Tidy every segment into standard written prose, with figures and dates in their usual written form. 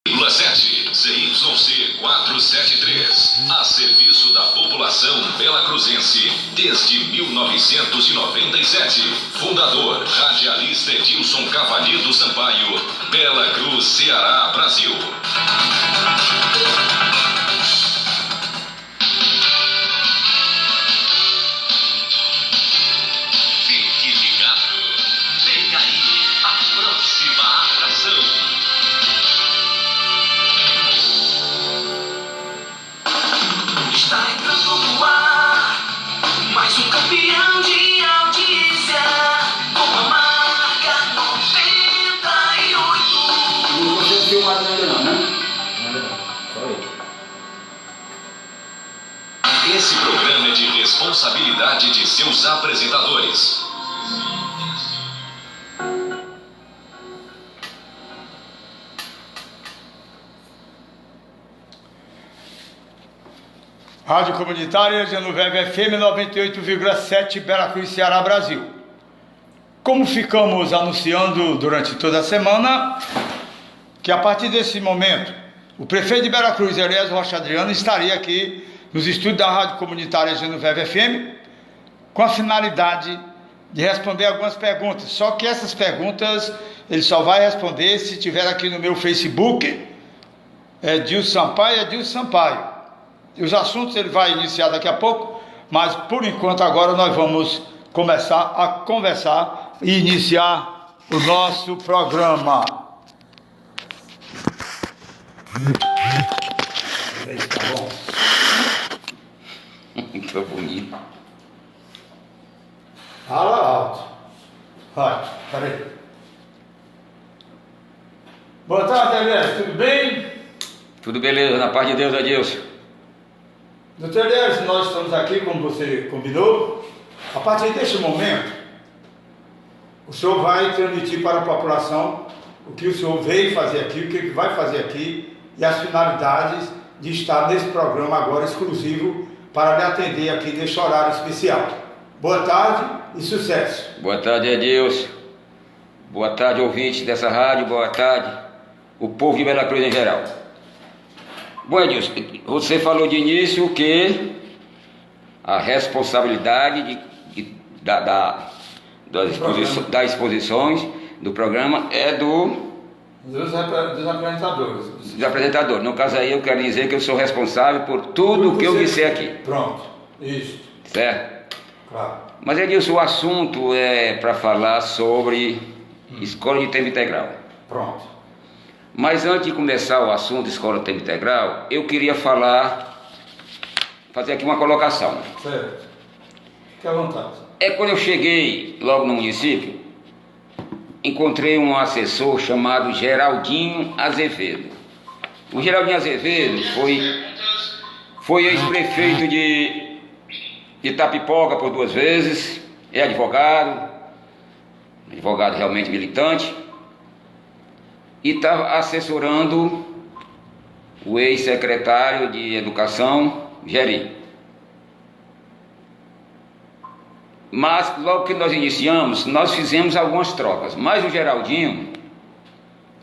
7 ZYC 473, a serviço da população belacruzense desde 1997. Fundador, radialista Edilson Cavalheiro Sampaio, Bela Cruz, Ceará, Brasil. Fique ligado, vem aí a próxima atração. Está entrando no ar mais um campeão de audiência com a marca 98. Não você filmado ainda não, né? Só eu. Esse programa é de responsabilidade de seus apresentadores. Rádio Comunitária Genoveva FM 98,7, Bela Cruz, Ceará, Brasil. Como ficamos anunciando durante toda a semana, que a partir desse momento, o prefeito de Bela Cruz, Eliezer Rocha Adriano, estaria aqui nos estúdios da Rádio Comunitária Genoveva FM, com a finalidade de responder algumas perguntas. Só que essas perguntas ele só vai responder se tiver aqui no meu Facebook, Edilson Sampaio. E os assuntos ele vai iniciar daqui a pouco, mas por enquanto agora nós vamos começar a conversar e iniciar o nosso programa. Tá bom? Muito bonito. Fala alto. Vai, peraí. Boa tarde, Elias, tudo bem? Tudo beleza, na paz de Deus, Edilson. Doutor Elias, nós estamos aqui, como você combinou. A partir deste momento, o senhor vai transmitir para a população o que o senhor veio fazer aqui, o que vai fazer aqui e as finalidades de estar nesse programa agora exclusivo para lhe atender aqui neste horário especial. Boa tarde e sucesso. Boa tarde, Edilson. Boa tarde, ouvintes dessa rádio. Boa tarde, o povo de Bela Cruz em geral. Bom, Edilson, você falou de início que a responsabilidade das exposições do programa é Dos apresentadores. dos apresentadores. No caso aí, eu quero dizer que eu sou responsável por tudo o que eu disser aqui. Pronto, isso. Certo? Claro. Mas, Edilson, o assunto é para falar sobre escola de tempo integral. Pronto. Mas antes de começar o assunto escola de tempo integral, eu queria fazer aqui uma colocação. Certo. Fique à vontade. Quando eu cheguei logo no município, encontrei um assessor chamado Geraldinho Azevedo. O Geraldinho Azevedo foi ex-prefeito de Itapipoca por 2 vezes, é advogado realmente militante, e está assessorando o ex-secretário de Educação, Geri. Mas logo que nós iniciamos, nós fizemos algumas trocas, mas o Geraldinho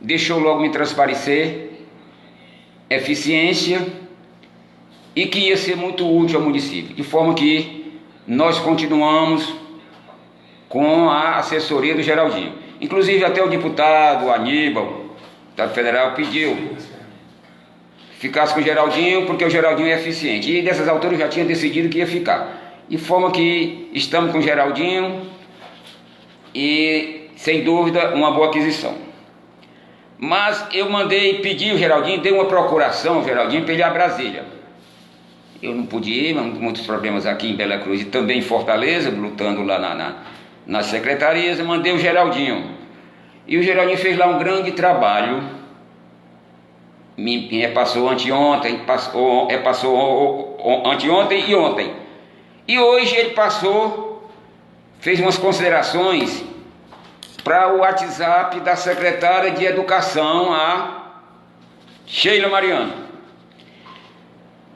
deixou logo me transparecer eficiência e que ia ser muito útil ao município, de forma que nós continuamos com a assessoria do Geraldinho. Inclusive até o deputado Aníbal, deputado federal, pediu ficasse com o Geraldinho, porque o Geraldinho é eficiente. E dessas alturas eu já tinha decidido que ia ficar. De forma que estamos com o Geraldinho e, sem dúvida, uma boa aquisição. Mas eu pedir o Geraldinho, dei uma procuração ao Geraldinho para ele ir a Brasília. Eu não pude ir, mas muitos problemas aqui em Bela Cruz e também em Fortaleza, lutando lá nas secretarias, eu mandei o Geraldinho. E o Geraldinho fez lá um grande trabalho. Me repassou anteontem, passou anteontem e ontem. E hoje ele fez umas considerações para o WhatsApp da secretária de Educação, a Sheila Mariano.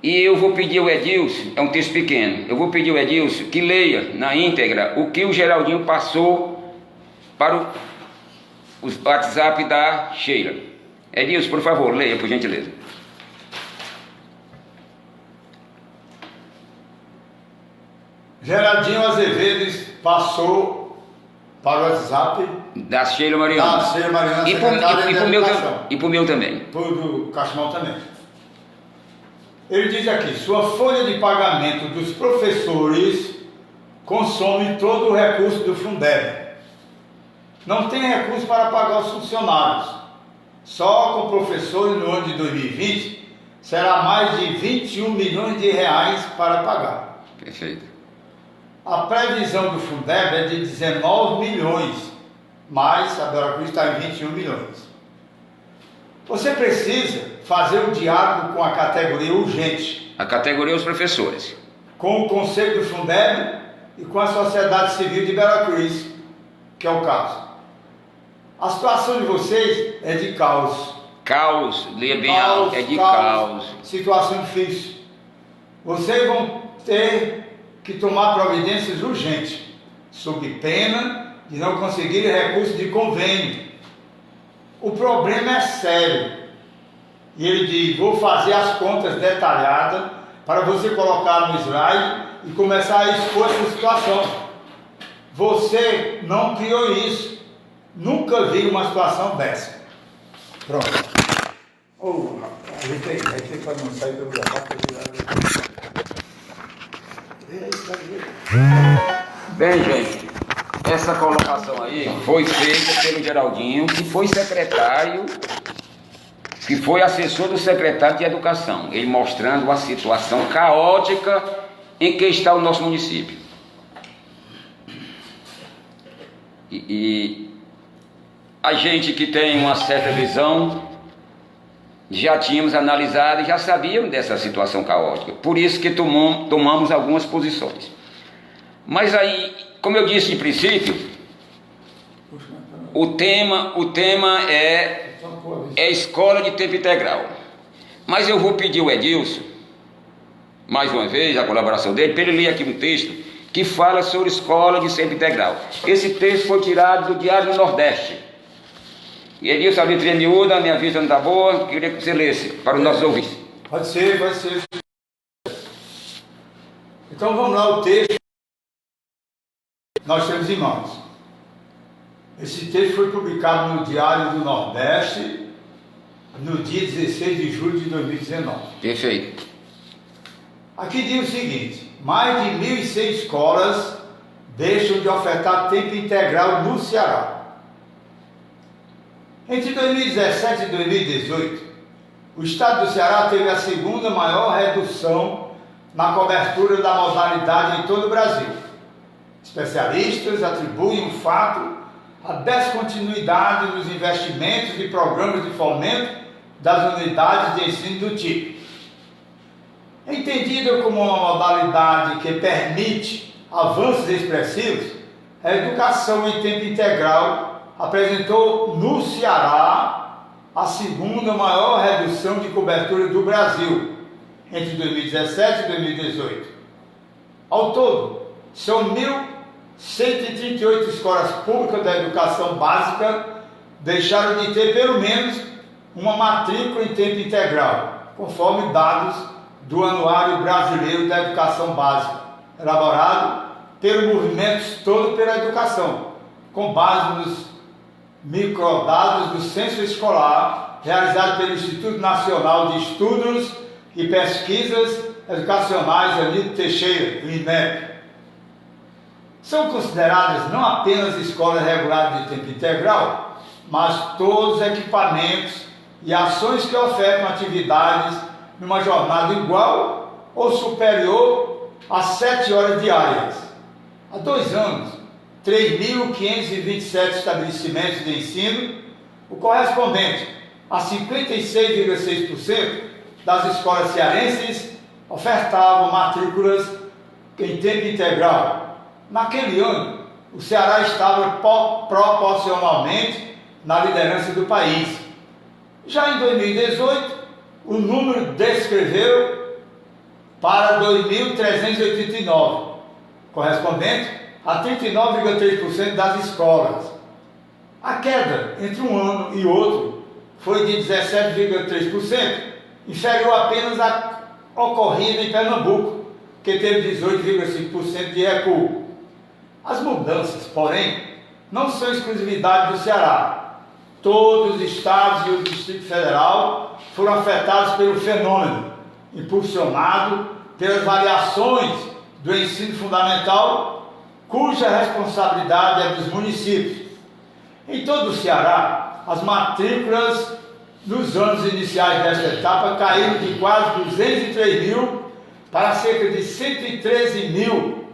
E eu vou pedir ao Edilson, é um texto pequeno, eu vou pedir ao Edilson que leia na íntegra o que o Geraldinho passou para o WhatsApp da Sheila. Edilson, por favor, leia, por gentileza. Geraldinho Azevedo passou para o WhatsApp Da Sheila Mariana. da Sheila Mariana, E secretária de Educação. pro meu também. Do Caixão também. Ele diz aqui: sua folha de pagamento dos professores consome todo o recurso do Fundeb. Não tem recurso para pagar os funcionários. Só com professores no ano de 2020 será mais de 21 milhões de reais para pagar. Perfeito. A previsão do Fundeb é de 19 milhões, mas a Veracruz está em 21 milhões. Você precisa fazer um diálogo com a categoria urgente, A categoria os professores. com o Conselho do Fundeb e com a sociedade civil de Veracruz, que é o caso. A situação de vocês é de caos. Caos, leia bem alto, é de caos. Situação difícil. Vocês vão ter que tomar providências urgentes, sob pena de não conseguir recursos de convênio. O problema é sério. E ele diz: vou fazer as contas detalhadas para você colocar no slide e começar a expor essa situação. Você não criou isso. Nunca vi uma situação dessa. Pronto. Oh, rapaz, vai ter que não sair do lugar. Bem, gente, essa colocação aí foi feita pelo Geraldinho, que foi secretário, que foi assessor do secretário de Educação, ele mostrando a situação caótica em que está o nosso município. E a gente que tem uma certa visão, já tínhamos analisado e já sabíamos dessa situação caótica, por isso que tomamos algumas posições. Mas aí, como eu disse de princípio, o tema é escola de tempo integral. Mas eu vou pedir ao Edilson, mais uma vez, a colaboração dele, para ele ler aqui um texto que fala sobre escola de tempo integral. Esse texto foi tirado do Diário do Nordeste. E Edilson, a letrinha miúda, a minha vista não está boa, queria que você lesse para os nossos ouvintes. Pode ser. Então vamos lá, o texto nós temos em mãos. Esse texto foi publicado no Diário do Nordeste no dia 16 de julho de 2019. Perfeito. Aqui diz o seguinte: mais de 1.100 escolas deixam de ofertar tempo integral no Ceará. Entre 2017 e 2018, o estado do Ceará teve a segunda maior redução na cobertura da modalidade em todo o Brasil. Especialistas atribuem o fato à descontinuidade nos investimentos de programas de fomento das unidades de ensino do tipo. Entendida como uma modalidade que permite avanços expressivos, a educação em tempo integral apresentou no Ceará a segunda maior redução de cobertura do Brasil entre 2017 e 2018. Ao todo, são 1.138 escolas públicas da educação básica deixaram de ter pelo menos uma matrícula em tempo integral, conforme dados do Anuário Brasileiro da Educação Básica, elaborado pelo Movimento Todo pela Educação, com base nos microdados do Censo Escolar, realizado pelo Instituto Nacional de Estudos e Pesquisas Educacionais Anildo Teixeira, o INEP. São consideradas não apenas escolas regulares de tempo integral, mas todos os equipamentos e ações que ofertam atividades numa jornada igual ou superior a 7 horas diárias. Há 2 anos, 3.527 estabelecimentos de ensino, o correspondente a 56,6% das escolas cearenses ofertavam matrículas em tempo integral. Naquele ano, o Ceará estava proporcionalmente na liderança do país. Já em 2018, o número descreveu para 2.389, correspondente a 39,3% das escolas. A queda entre um ano e outro foi de 17,3%, inferior apenas à ocorrida em Pernambuco, que teve 18,5% de recuo. As mudanças, porém, não são exclusividade do Ceará. Todos os estados e o Distrito Federal foram afetados pelo fenômeno, impulsionado pelas variações do ensino fundamental, cuja responsabilidade é dos municípios. Em todo o Ceará, as matrículas nos anos iniciais desta etapa caíram de quase 203 mil para cerca de 113 mil,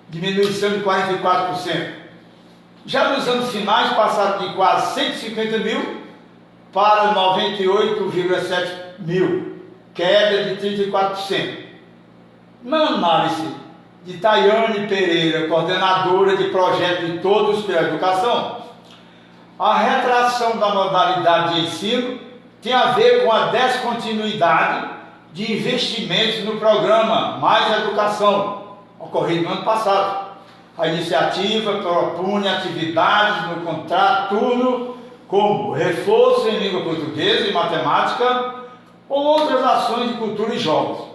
diminuição de 44%. Já nos anos finais passaram de quase 150 mil para 98,7 mil, queda de 34%. Na análise de Tayane Pereira, coordenadora de projeto de Todos pela Educação, a retração da modalidade de ensino tem a ver com a descontinuidade de investimentos no programa Mais Educação, ocorrido no ano passado. A iniciativa propunha atividades no contrato turno, como reforço em língua portuguesa e matemática, ou outras ações de cultura e jogos.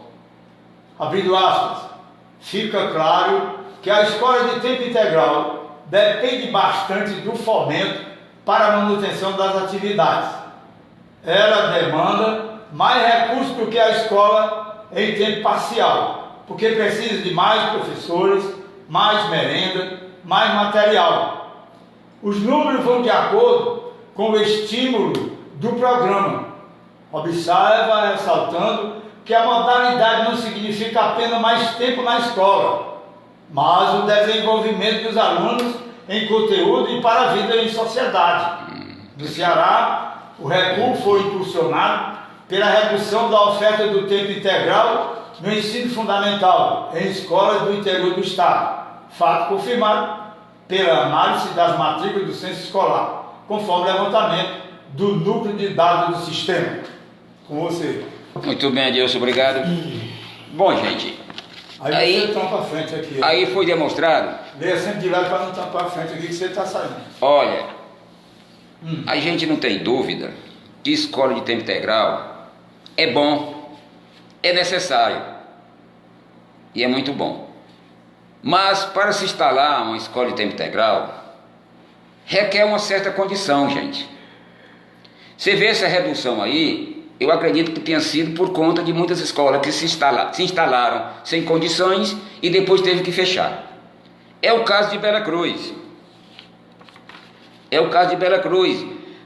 Abrindo aspas, fica claro que a escola de tempo integral depende bastante do fomento para a manutenção das atividades. Ela demanda mais recursos do que a escola em tempo parcial, porque precisa de mais professores, mais merenda, mais material. Os números vão de acordo com o estímulo do programa. Observa, ressaltando, que a modalidade não significa apenas mais tempo na escola, mas o desenvolvimento dos alunos em conteúdo e para a vida em sociedade. No Ceará, o recuo foi impulsionado pela redução da oferta do tempo integral no ensino fundamental em escolas do interior do estado, fato confirmado pela análise das matrículas do censo escolar, conforme o levantamento do núcleo de dados do sistema. Com você. Muito bem, Adilson, obrigado. Bom, gente, Aí você tampa a frente aqui. aí foi demonstrado. Leia sempre de lado para não tampar a frente aqui que você está saindo. Olha, a gente não tem dúvida que escola de tempo integral é bom, é necessário e é muito bom. Mas para se instalar uma escola de tempo integral, requer uma certa condição, gente. Você vê essa redução aí, eu acredito que tenha sido por conta de muitas escolas que se instalaram sem condições e depois teve que fechar. É o caso de Bela Cruz.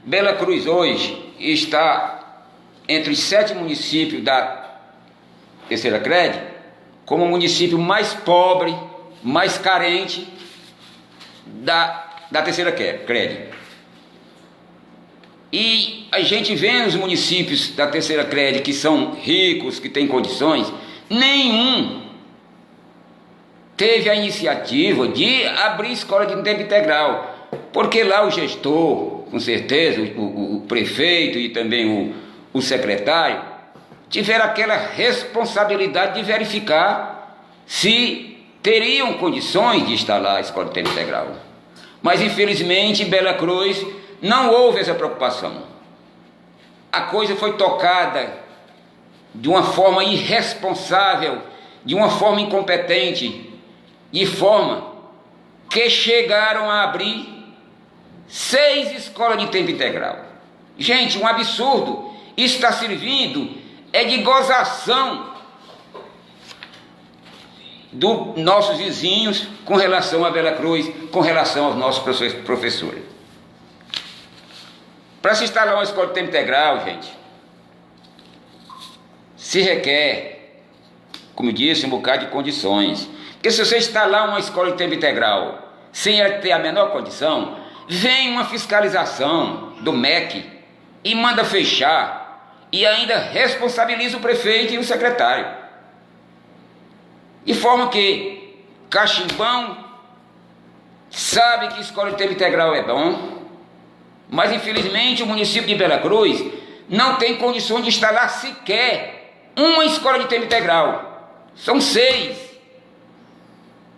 Bela Cruz hoje está entre os 7 municípios da terceira CRED como o município mais pobre, mais carente da terceira CRED. E a gente vê nos municípios da terceira CRED que são ricos, que têm condições, nenhum teve a iniciativa de abrir escola de tempo integral, porque lá o gestor, com certeza, o prefeito e também o secretário, tiveram aquela responsabilidade de verificar se teriam condições de instalar a escola de tempo integral. Mas infelizmente em Bela Cruz não houve essa preocupação. A coisa foi tocada de uma forma irresponsável, de uma forma incompetente, de forma que chegaram a abrir 6 escolas de tempo integral. Gente, um absurdo. Isso está servindo de gozação dos nossos vizinhos com relação a Bela Cruz, com relação aos nossos professores. Para se instalar uma escola de tempo integral, gente, se requer, como eu disse, um bocado de condições. Porque se você instalar uma escola de tempo integral sem ela ter a menor condição, vem uma fiscalização do MEC e manda fechar e ainda responsabiliza o prefeito e o secretário. De forma que Cachimbão sabe que escola de tempo integral é bom, mas infelizmente o município de Bela Cruz não tem condições de instalar sequer uma escola de tempo integral. São 6.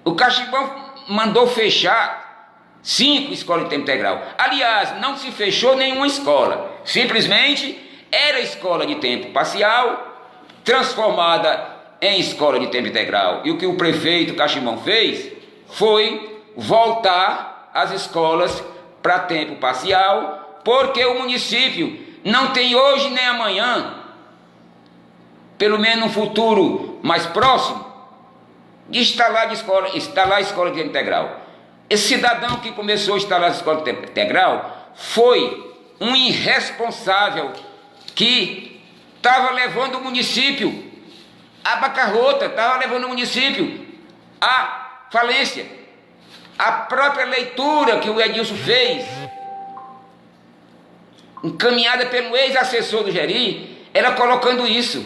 O Cachimbão mandou fechar 5 escolas de tempo integral. Aliás, não se fechou nenhuma escola, Simplesmente era escola de tempo parcial, transformada em escola de tempo integral. E o que o prefeito Caximão fez foi voltar as escolas para tempo parcial, porque o município não tem hoje nem amanhã, pelo menos no futuro mais próximo, de instalar a escola de tempo integral. Esse cidadão que começou a instalar a escola de tempo integral foi um irresponsável que estava levando o município à bancarrota, estava levando o município à falência. A própria leitura que o Edilson fez, encaminhada pelo ex-assessor do Geri, era colocando isso,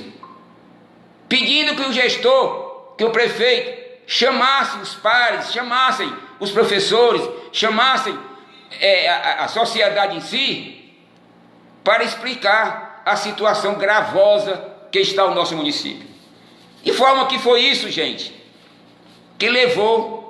pedindo que o gestor, que o prefeito, chamasse os pares, chamassem os professores, chamassem a sociedade em si, para explicar a situação gravosa que está o nosso município. De forma que foi isso, gente, que levou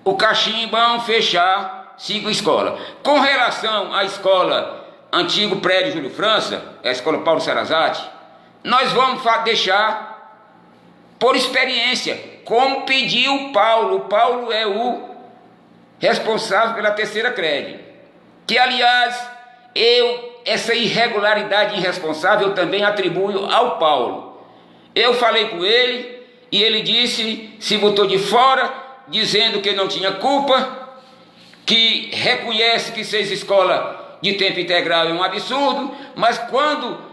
o Caximbão fechar 5 escolas. Com relação à escola antigo prédio Júlio França, a escola Paulo Sarazate, nós vamos deixar por experiência, como pediu o Paulo. O Paulo é o responsável pela terceira crédito, que aliás, essa irregularidade irresponsável eu também atribuo ao Paulo. Eu falei com ele e ele disse, se botou de fora, dizendo que não tinha culpa, que reconhece que 6 escolas de tempo integral é um absurdo, mas quando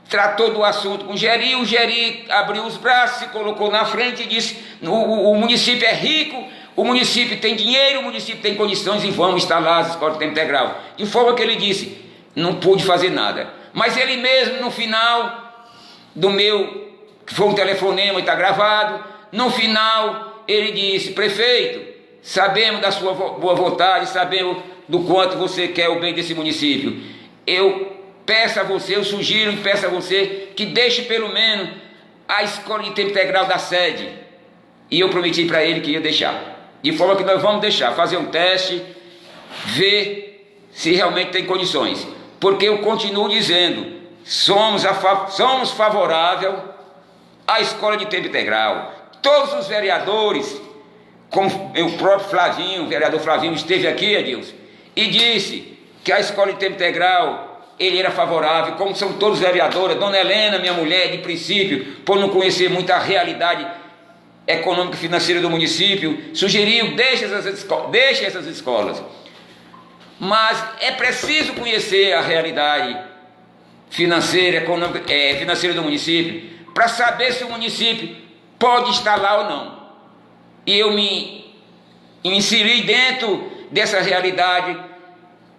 tratou do assunto com o Geri abriu os braços, se colocou na frente e disse, o município é rico, o município tem dinheiro, o município tem condições e vamos instalar as escolas de tempo integral. De forma que ele disse, não pude fazer nada. Mas ele mesmo, no final do meu, que foi um telefonema e está gravado, no final ele disse, prefeito, sabemos da sua boa vontade, sabemos do quanto você quer o bem desse município. Eu peço a você, eu sugiro e peço a você que deixe pelo menos a escola de tempo integral da sede. E eu prometi para ele que ia deixar. De forma que nós vamos deixar, fazer um teste, ver se realmente tem condições. Porque eu continuo dizendo, somos favoráveis à escola de tempo integral. Todos os vereadores, como o próprio Flavinho, o vereador Flavinho esteve aqui, Edilson, e disse que a escola de tempo integral, ele era favorável, como são todos os vereadores. Dona Helena, minha mulher, de princípio, por não conhecer muito a realidade econômica e financeira do município, sugeriu, deixe essas escolas. Mas é preciso conhecer a realidade financeira, econômica, financeira do município, para saber se o município pode instalar ou não. E eu me inseri dentro dessa realidade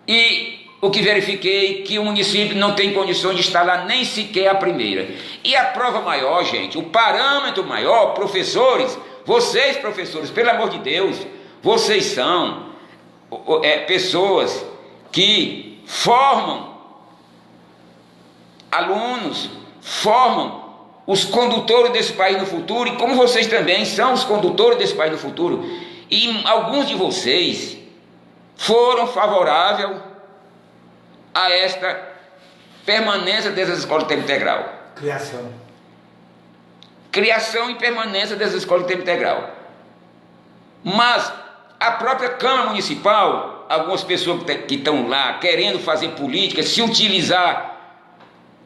e o que verifiquei que o município não tem condições de instalar nem sequer a primeira. E a prova maior, gente, o parâmetro maior, professores, vocês professores, pelo amor de Deus, vocês são pessoas que formam alunos, formam os condutores desse país no futuro, e como vocês também são os condutores desse país no futuro, e alguns de vocês foram favoráveis a esta permanência dessas escolas de tempo integral. Criação e permanência dessas escolas de tempo integral. Mas a própria Câmara Municipal, algumas pessoas que estão lá querendo fazer política, se utilizar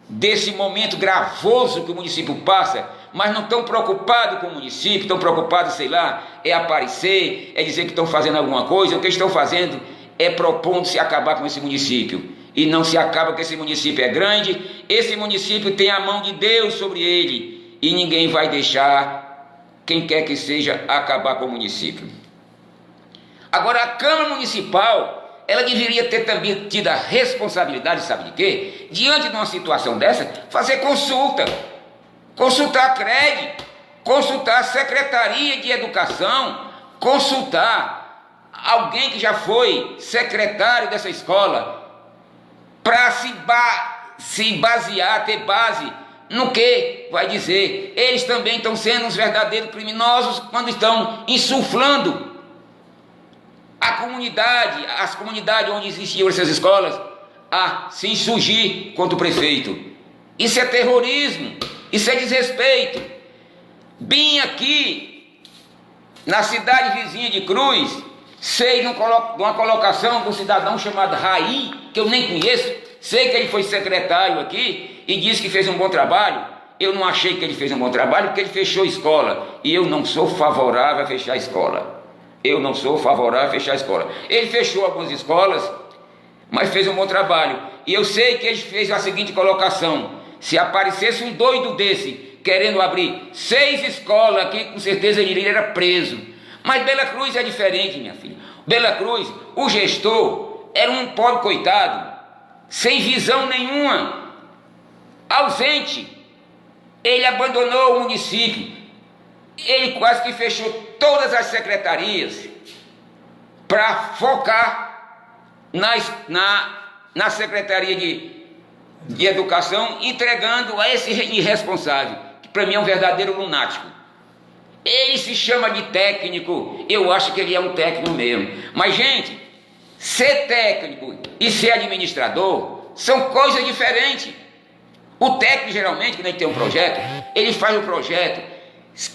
desse momento gravoso que o município passa, mas não estão preocupados com o município, estão preocupados, sei lá, é aparecer, é dizer que estão fazendo alguma coisa. O que estão fazendo é propondo-se acabar com esse município. E não se acaba, porque esse município é grande, esse município tem a mão de Deus sobre ele, e ninguém vai deixar, quem quer que seja, acabar com o município. Agora, a Câmara Municipal, ela deveria ter também tido a responsabilidade, sabe de quê? Diante de uma situação dessa, fazer consulta, consultar a CRED, consultar a Secretaria de Educação, consultar alguém que já foi secretário dessa escola, para se basear, ter base no que vai dizer. Eles também estão sendo os verdadeiros criminosos quando estão insuflando a comunidade, as comunidades onde existiam essas escolas, a se insurgir contra o prefeito. Isso é terrorismo, isso é desrespeito. Bem aqui, na cidade vizinha de Cruz, sei de uma colocação de um cidadão chamado Raí, que eu nem conheço, sei que ele foi secretário aqui e disse que fez um bom trabalho. Eu não achei que ele fez um bom trabalho porque ele fechou a escola, e eu não sou favorável a fechar a escola. Eu não sou favorável a fechar a escola. Ele fechou algumas escolas, mas fez um bom trabalho. E eu sei que ele fez a seguinte colocação: se aparecesse um doido desse querendo abrir 6 escolas aqui, com certeza ele era preso. Mas Bela Cruz é diferente, minha filha. Bela Cruz, o gestor, era um pobre coitado, sem visão nenhuma, ausente. Ele abandonou o município, ele quase que fechou todas as secretarias para focar na Secretaria de Educação, entregando a esse irresponsável, que para mim é um verdadeiro lunático. Ele se chama de técnico, eu acho que ele é um técnico mesmo. Mas, gente, ser técnico e ser administrador são coisas diferentes. O técnico, geralmente, quando ele tem um projeto, ele faz o projeto,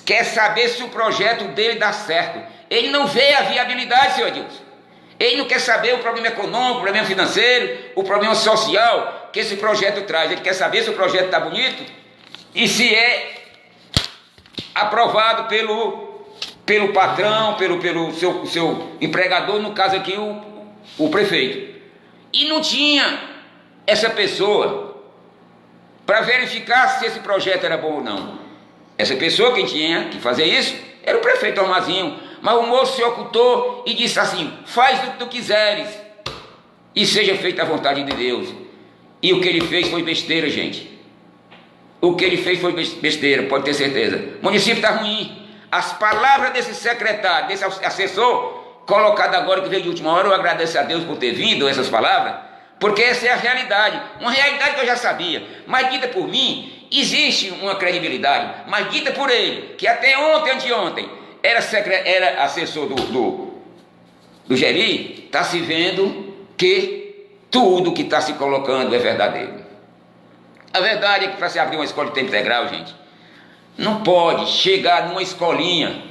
quer saber se o projeto dele dá certo. Ele não vê a viabilidade, senhor Adilson. Ele não quer saber o problema econômico, o problema financeiro, o problema social que esse projeto traz. Ele quer saber se o projeto está bonito e se é aprovado pelo patrão, pelo seu empregador, no caso aqui o prefeito. E não tinha essa pessoa para verificar se esse projeto era bom ou não. Essa pessoa, quem tinha que fazer isso, era o prefeito Armazinho. Mas o moço se ocultou e disse assim: faz o que tu quiseres e seja feita a vontade de Deus. E o que ele fez foi besteira, gente. O que ele fez foi besteira, pode ter certeza. O município está ruim. As palavras desse secretário, desse assessor, colocado agora que veio de última hora, eu agradeço a Deus por ter vindo essas palavras, porque essa é a realidade. Uma realidade que eu já sabia, mas dita por mim, existe uma credibilidade, mas dita por ele, que até ontem, anteontem, era assessor do Geri, está se vendo que tudo que está se colocando é verdadeiro. A verdade é que para se abrir uma escola de tempo integral, gente, não pode chegar numa escolinha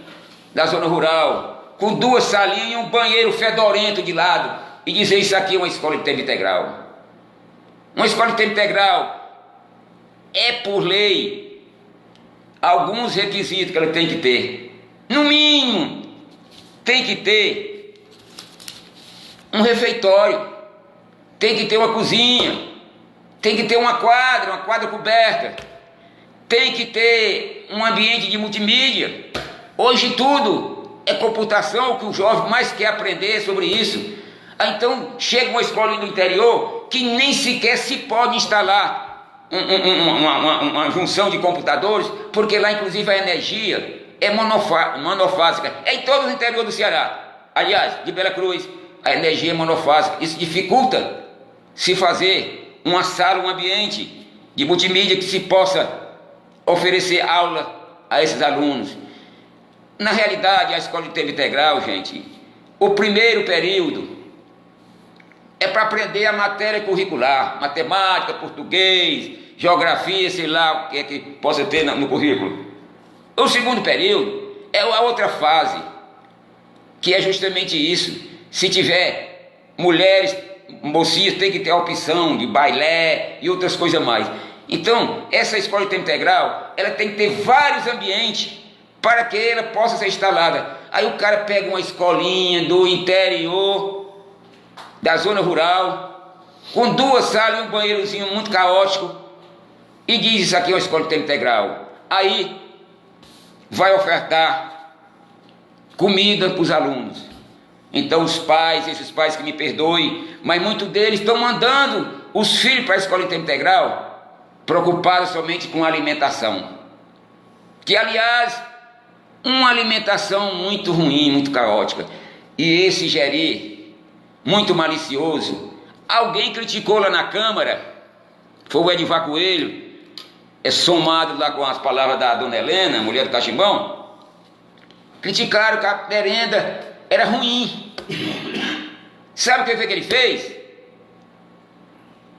da zona rural, com 2 salinhas e um banheiro fedorento de lado, e dizer isso aqui é uma escola de tempo integral. Uma escola de tempo integral é, por lei, alguns requisitos que ela tem que ter. No mínimo, tem que ter um refeitório, tem que ter uma cozinha, tem que ter uma quadra coberta, tem que ter um ambiente de multimídia. Hoje tudo é computação, o que o jovem mais quer aprender é sobre isso. Então chega uma escola no interior que nem sequer se pode instalar uma junção de computadores, porque lá inclusive a energia é monofásica. É em todo o interior do Ceará, aliás, de Bela Cruz, a energia é monofásica. Isso dificulta se fazer uma sala, um ambiente de multimídia que se possa oferecer aula a esses alunos. Na realidade, a escola de tempo integral, gente, o primeiro período é para aprender a matéria curricular, matemática, português, geografia, sei lá o que é que possa ter no currículo. O segundo período é a outra fase, que é justamente isso. Se tiver mulheres, mocinhas, tem que ter a opção de bailé e outras coisas mais. Então, essa escola de tempo integral, ela tem que ter vários ambientes para que ela possa ser instalada. Aí o cara pega uma escolinha do interior, da zona rural, com 2 salas e um banheirozinho muito caótico, e diz: isso aqui é uma escola de tempo integral. Aí vai ofertar comida para os alunos. Então os pais, esses pais que me perdoem, mas muitos deles estão mandando os filhos para a escola de tempo integral, preocupados somente com a alimentação, que aliás, uma alimentação muito ruim, muito caótica. E esse Geri, muito malicioso, alguém criticou lá na Câmara, foi o Edivar Coelho, somado lá com as palavras da dona Helena, mulher do Cachimbão, criticaram que a merenda era ruim. Sabe o que foi que ele fez?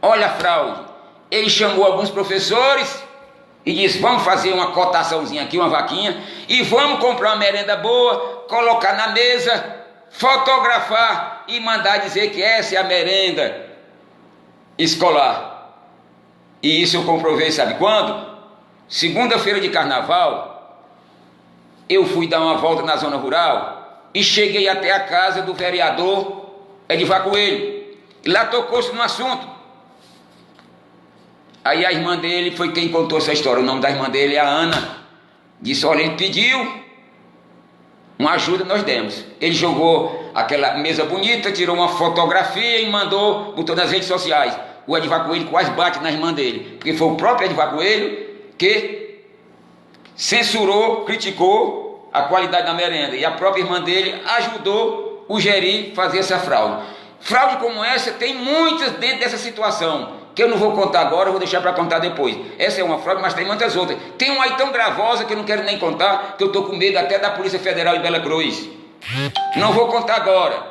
olha a fraude. Ele chamou alguns professores e disse: vamos fazer uma cotaçãozinha aqui, uma vaquinha, e vamos comprar uma merenda boa, colocar na mesa, fotografar e mandar dizer que essa é a merenda escolar. E isso eu comprovei, sabe quando? Segunda-feira de carnaval, eu fui dar uma volta na zona rural e cheguei até a casa do vereador Edivar Coelho. E lá tocou-se no assunto. Aí a irmã dele foi quem contou essa história. O nome da irmã dele é a Ana. Disse: olha, ele pediu uma ajuda, nós demos. Ele jogou aquela mesa bonita, tirou uma fotografia e mandou, botou nas redes sociais. O Edivar Coelho quase bate na irmã dele, porque foi o próprio Edivar Coelho que censurou, criticou a qualidade da merenda, e a própria irmã dele ajudou o Geri a fazer essa fraude. Fraude como essa tem muitas dentro dessa situação, que eu não vou contar agora, eu vou deixar para contar depois. Essa é uma fraude, mas tem muitas outras. Tem uma aí tão gravosa que eu não quero nem contar, que eu estou com medo até da Polícia Federal em Bela Cruz. Não vou contar agora,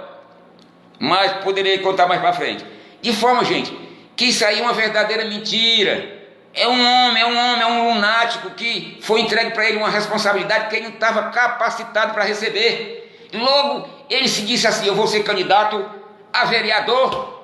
mas poderei contar mais para frente. De forma, gente, que isso aí é uma verdadeira mentira. É um lunático que foi entregue para ele uma responsabilidade que ele não estava capacitado para receber. Logo, ele se disse assim: eu vou ser candidato a vereador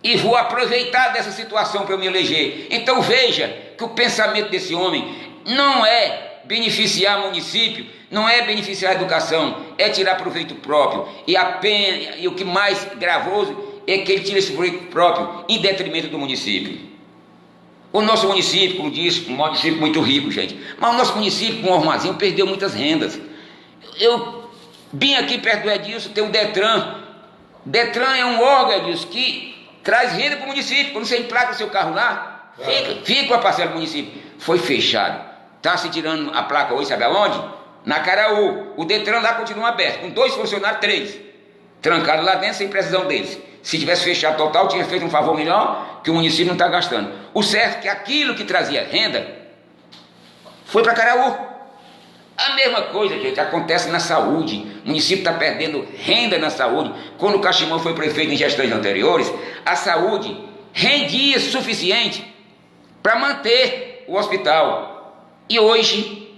e vou aproveitar dessa situação para eu me eleger. Então veja que o pensamento desse homem não é beneficiar o município, não é beneficiar a educação, é tirar proveito próprio. E o que mais gravoso é que ele tira esse proveito próprio em detrimento do município. O nosso município, como disse, um município muito rico, gente, mas o nosso município, com o Armazinho, perdeu muitas rendas. Eu vim aqui perto do Edilson, tem o Detran. Detran é um órgão, Edilson, que traz renda para o município. Quando você emplaca o seu carro lá, fica a parcela do município. Foi fechado. Está se tirando a placa hoje, sabe aonde? Na Caraú. O Detran lá continua aberto, com 2 funcionários, 3. Trancados lá dentro, sem precisão deles. Se tivesse fechado total, tinha feito um favor melhor, que o município não está gastando. O certo é que aquilo que trazia renda foi para Caraú. A mesma coisa, gente, acontece na saúde. O município está perdendo renda na saúde. Quando o Cachimão foi prefeito em gestões anteriores, a saúde rendia suficiente para manter o hospital. E hoje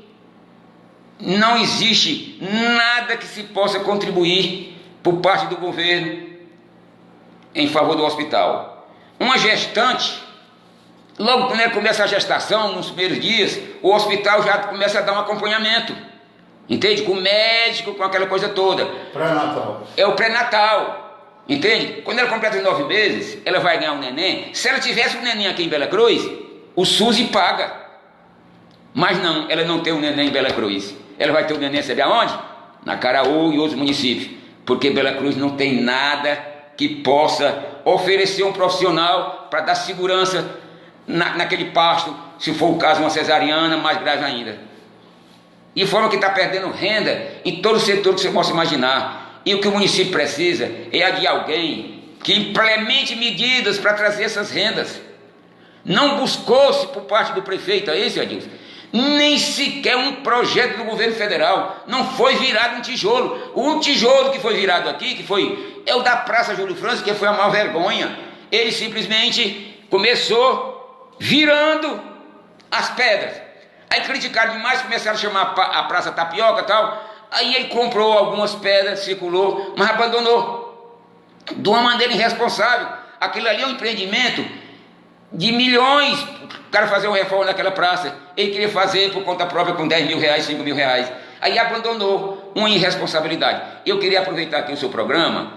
não existe nada que se possa contribuir por parte do governo em favor do hospital. Uma gestante, logo quando ela começa a gestação, nos primeiros dias, o hospital já começa a dar um acompanhamento, entende? Com o médico, com aquela coisa toda. Pré-natal. É o pré-natal, entende? Quando ela completa 9 meses, ela vai ganhar um neném. Se ela tivesse um neném aqui em Bela Cruz, o SUS paga. Mas não, ela não tem um neném em Bela Cruz. Ela vai ter um neném, sabe aonde? Na Caraú e outros municípios. Porque Bela Cruz não tem nada que possa oferecer um profissional para dar segurança naquele pasto, se for o caso uma cesariana, mais grave ainda. De forma que está perdendo renda em todo o setor que você possa imaginar. E o que o município precisa é de alguém que implemente medidas para trazer essas rendas. Não buscou-se por parte do prefeito, é isso, Adilson? Nem sequer um projeto do governo federal. Não foi virado um tijolo. O tijolo que foi virado aqui, é o da Praça Júlio França, que foi a maior vergonha. Ele simplesmente começou virando as pedras. Aí criticaram demais, começaram a chamar a Praça Tapioca e tal. Aí ele comprou algumas pedras, circulou, mas abandonou de uma maneira irresponsável. Aquilo ali é um empreendimento de milhões. O cara fazer uma reforma naquela praça, ele queria fazer por conta própria com 10 mil reais, 5 mil reais. Aí abandonou, uma irresponsabilidade. Eu queria aproveitar aqui o seu programa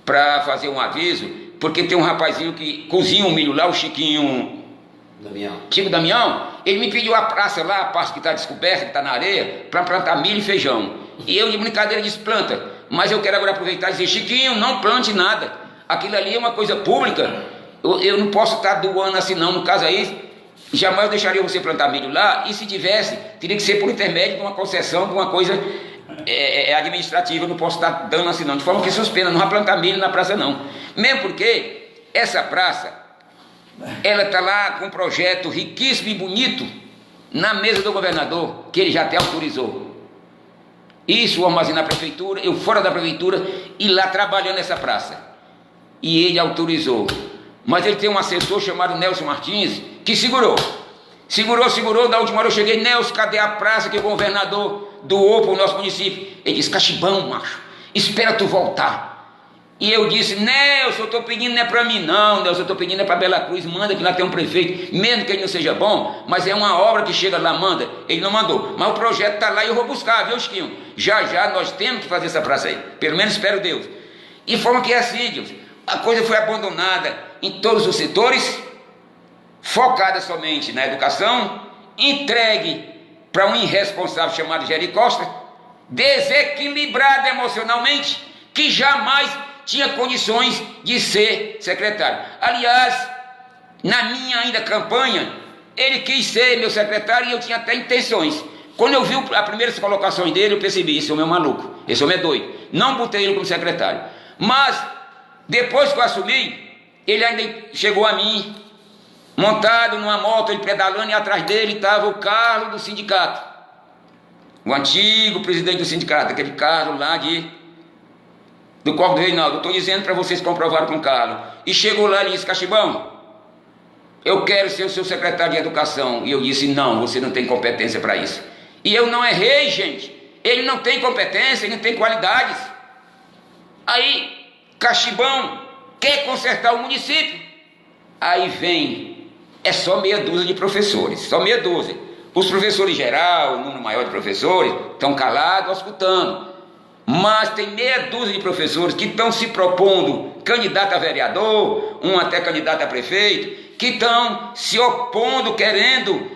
para fazer um aviso, porque tem um rapazinho que cozinha um milho lá, o Chiquinho Chico Damião, ele me pediu a praça lá, a parte que está descoberta, que está na areia, para plantar milho e feijão. E eu de brincadeira disse: planta. Mas eu quero agora aproveitar e dizer: Chiquinho, não plante nada. Aquilo ali é uma coisa pública. Eu não posso estar doando assim não. No caso aí, jamais eu deixaria você plantar milho lá. E se tivesse, teria que ser por intermédio de uma concessão, de uma coisa administrativa. Eu não posso estar dando assim não. De forma que suspenda, não vai plantar milho na praça não. Mesmo porque essa praça, ela está lá com um projeto riquíssimo e bonito na mesa do governador, que ele já até autorizou. Isso, o armazém na prefeitura, eu fora da prefeitura e lá trabalhando nessa praça. E ele autorizou. mas ele tem um assessor chamado Nelson Martins, que segurou, da última hora eu cheguei, Nelson, cadê a praça que o governador doou para o nosso município? Ele disse, Cachibão, macho, espera tu voltar. E eu disse, Nelson, eu estou pedindo não é para mim não, Nelson, eu estou pedindo é para Bela Cruz, manda que lá tem um prefeito, mesmo que ele não seja bom, mas é uma obra que chega lá, manda. Ele não mandou, mas o projeto está lá e eu vou buscar, viu, Chiquinho? Já nós temos que fazer essa praça aí, pelo menos espero Deus. E forma que é assim, Deus, a coisa foi abandonada em todos os setores, focada somente na educação, entregue para um irresponsável chamado Jerry Costa, desequilibrado emocionalmente, que jamais tinha condições de ser secretário. Aliás, na minha ainda campanha, ele quis ser meu secretário e eu tinha até intenções. Quando eu vi as primeiras colocações dele, eu percebi, esse homem é maluco, esse homem é doido. Não botei ele como secretário. Mas, depois que eu assumi, ele ainda chegou a mim, montado numa moto, ele pedalando, e atrás dele estava o Carlos do sindicato. O antigo presidente do sindicato, aquele Carlos lá do Corpo do Reinaldo. Estou dizendo para vocês comprovarem com o Carlos. E chegou lá e disse, Cachibão, eu quero ser o seu secretário de educação. E eu disse, não, você não tem competência para isso. E eu não errei, gente. Ele não tem competência, ele não tem qualidades. Aí, Cachibão quer consertar o município. Aí vem, é só meia dúzia de professores, só meia dúzia. Os professores geral, o número maior de professores, estão calados, escutando. Mas tem meia dúzia de professores que estão se propondo candidato a vereador, um até candidato a prefeito, que estão se opondo, querendo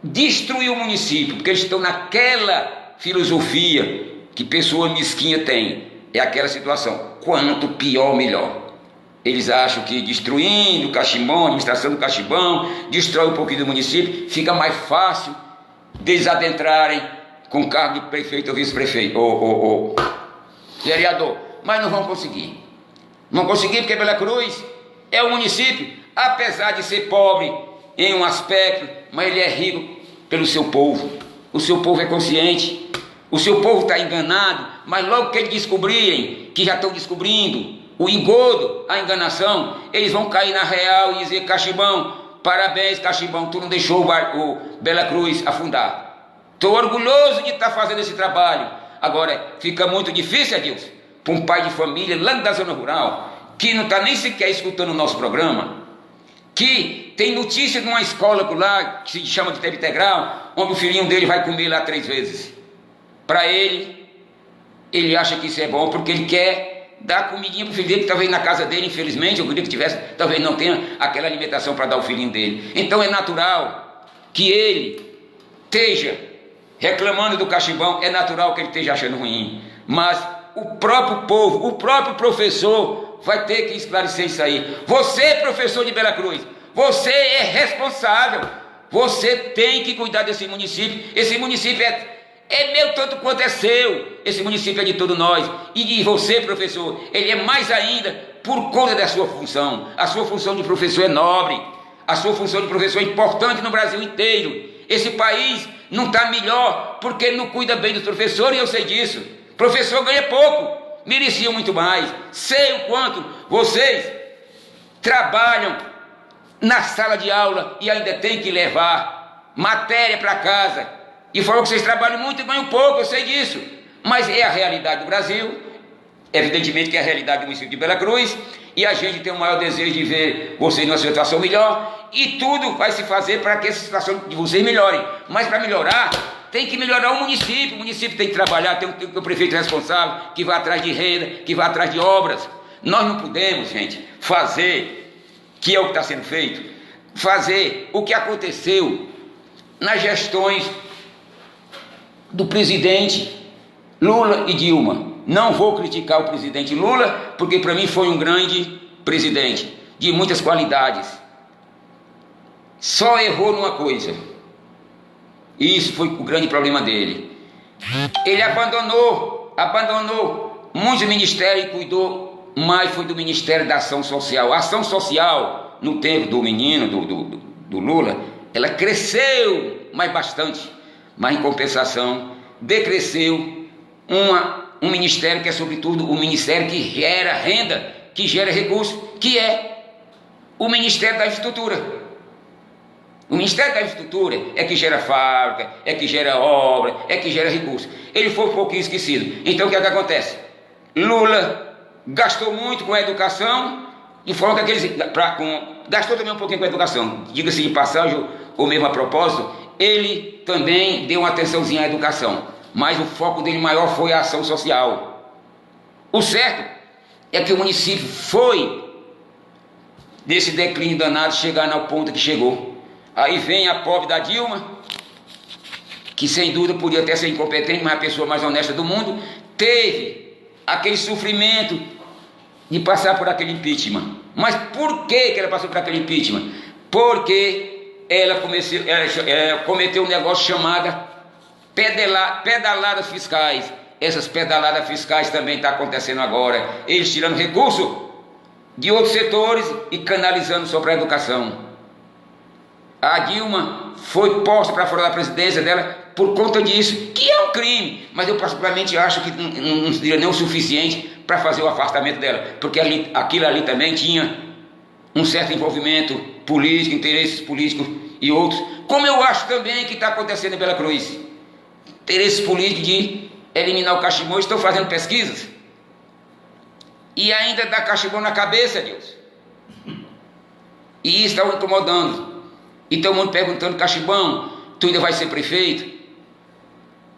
destruir o município, porque eles estão naquela filosofia que pessoa mesquinha tem, é aquela situação, quanto pior, melhor. Eles acham que destruindo o Cachibão, a administração do Cachibão, destrói um pouquinho do município, fica mais fácil deles adentrarem com cargo de prefeito ou vice-prefeito, ou vereador, mas não vão conseguir. Não conseguir porque Bela Cruz é um município, apesar de ser pobre em um aspecto, mas ele é rico pelo seu povo. O seu povo é consciente, o seu povo está enganado, mas logo que eles descobrirem, que já estão descobrindo, o engodo, a enganação, eles vão cair na real e dizer, Cachibão, parabéns, Cachibão, tu não deixou o Bela Cruz afundar. Estou orgulhoso de estar fazendo esse trabalho. Agora, fica muito difícil, Adilson, para um pai de família lá da zona rural, que não está nem sequer escutando o nosso programa, que tem notícia de uma escola lá, que se chama de tempo integral, onde o filhinho dele vai comer lá 3 vezes. Para ele acha que isso é bom, porque ele quer dar comidinha para o filho dele, que talvez na casa dele, infelizmente, eu queria que tivesse, talvez não tenha aquela alimentação para dar ao filhinho dele. Então é natural que ele esteja reclamando do Cachibão, é natural que ele esteja achando ruim, mas o próprio povo, o próprio professor vai ter que esclarecer isso aí. Você, professor de Bela Cruz, você é responsável, você tem que cuidar desse município. Esse município é meu tanto quanto é seu, esse município é de todos nós, e de você, professor, ele é mais ainda por conta da sua função. A sua função de professor é nobre, a sua função de professor é importante no Brasil inteiro. Esse país não está melhor porque ele não cuida bem dos professores, e eu sei disso. Professor ganha pouco, merecia muito mais. Sei o quanto vocês trabalham na sala de aula e ainda tem que levar matéria para casa, e falam que vocês trabalham muito e ganham pouco, eu sei disso, mas é a realidade do Brasil, evidentemente que é a realidade do município de Bela Cruz, e a gente tem o maior desejo de ver vocês numa situação melhor, e tudo vai se fazer para que essa situação de vocês melhore. Mas para melhorar, tem que melhorar o município tem que trabalhar, tem um prefeito responsável, que vai atrás de renda, que vai atrás de obras. Nós não podemos, gente, fazer, que é o que está sendo feito, fazer o que aconteceu nas gestões do presidente Lula e Dilma. Não vou criticar o presidente Lula, porque para mim foi um grande presidente, de muitas qualidades. Só errou numa coisa, e isso foi o grande problema dele. Ele abandonou muitos ministérios e cuidou mais foi do Ministério da Ação Social. A ação social, no tempo do menino, do Lula, ela cresceu mais bastante, mas em compensação decresceu um ministério que é sobretudo o ministério que gera renda, que gera recursos, que é o Ministério da Infraestrutura. O Ministério da Infraestrutura é que gera fábrica, é que gera obra, é que gera recursos. Ele foi um pouquinho esquecido. Então o que é que acontece? Lula gastou muito com a educação, de forma que aqueles, gastou também um pouquinho com a educação. Diga-se de passagem, ou mesmo a propósito, ele também deu uma atençãozinha à educação, mas o foco dele maior foi a ação social. O certo é que o município foi, desse declínio danado, chegar ao ponto que chegou. Aí vem a pobre da Dilma, que sem dúvida podia até ser incompetente, mas a pessoa mais honesta do mundo, teve aquele sofrimento de passar por aquele impeachment. Mas por que ela passou por aquele impeachment? Porque ela cometeu um negócio chamado pedaladas fiscais. Essas pedaladas fiscais também estão acontecendo agora. Eles tirando recurso de outros setores e canalizando só para a educação. A Dilma foi posta para fora da presidência dela por conta disso, que é um crime, mas eu particularmente acho que não seria nem o suficiente para fazer o afastamento dela, porque aquilo ali também tinha um certo envolvimento político, interesses políticos e outros, como eu acho também que está acontecendo em Bela Cruz. Interesses políticos de eliminar o cachimbão, estão fazendo pesquisas e ainda dá cachimbão na cabeça, Deus, e isso está incomodando. E todo mundo perguntando: Cachimbão, tu ainda vai ser prefeito?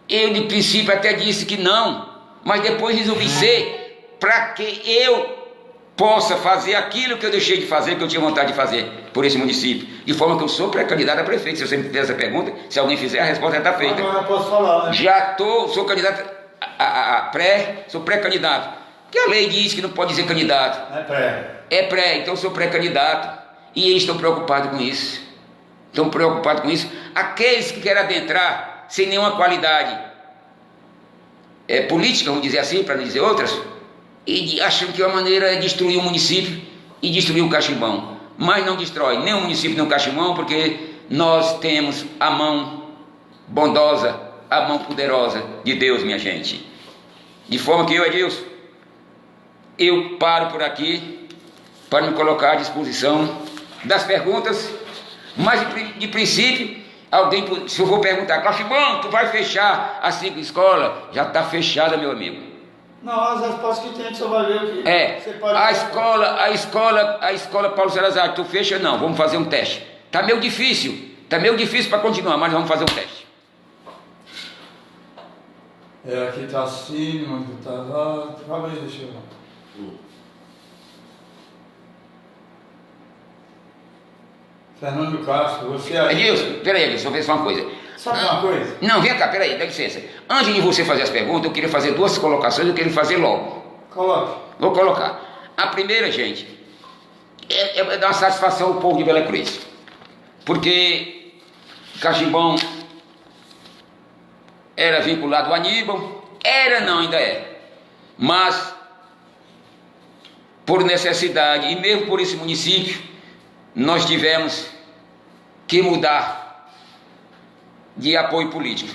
Eu de princípio até disse que não, mas depois resolvi ser, para que eu possa fazer aquilo que eu deixei de fazer, que eu tinha vontade de fazer por esse município, de forma que eu sou pré-candidato a prefeito. Se você me fizer essa pergunta, se alguém fizer, a resposta já está feita. Agora eu posso falar, né? Já sou candidato sou pré-candidato, porque a lei diz que não pode dizer candidato. É pré, então eu sou pré-candidato, e eles estão preocupados com isso. Estão preocupados com isso. Aqueles que querem adentrar sem nenhuma qualidade política, vamos dizer assim, para não dizer outras, e acham que a maneira é destruir o município e destruir o cachimbão. Mas não destrói nem o município nem o cachimbão, porque nós temos a mão bondosa, a mão poderosa de Deus, minha gente. De forma que eu, Edilson, eu paro por aqui para me colocar à disposição das perguntas. Mas de princípio, alguém, se eu vou perguntar: Cachimbão, tu vai fechar as 5 escolas? Já está fechada, meu amigo. Não, as respostas que tem, você vai ver o que a escola Paulo Salazar, tu fecha? Não, vamos fazer um teste. Está meio difícil para continuar, mas vamos fazer um teste. Aqui está assim, aqui está lá. Calma aí, deixa eu ver. Fernando Castro, você aí... Edilson, peraí, Edilson, deixa eu ver só uma coisa. Sabe uma coisa? Não, vem cá, peraí, dá licença. Antes de você fazer as perguntas, eu queria fazer 2 colocações, eu queria fazer logo. Coloque. Vou colocar. A primeira, gente, é dar uma satisfação ao povo de Bela Cruz. Porque Cachimbão era vinculado ao Aníbal, ainda é. Mas, por necessidade, e mesmo por esse município, nós tivemos que mudar de apoio político.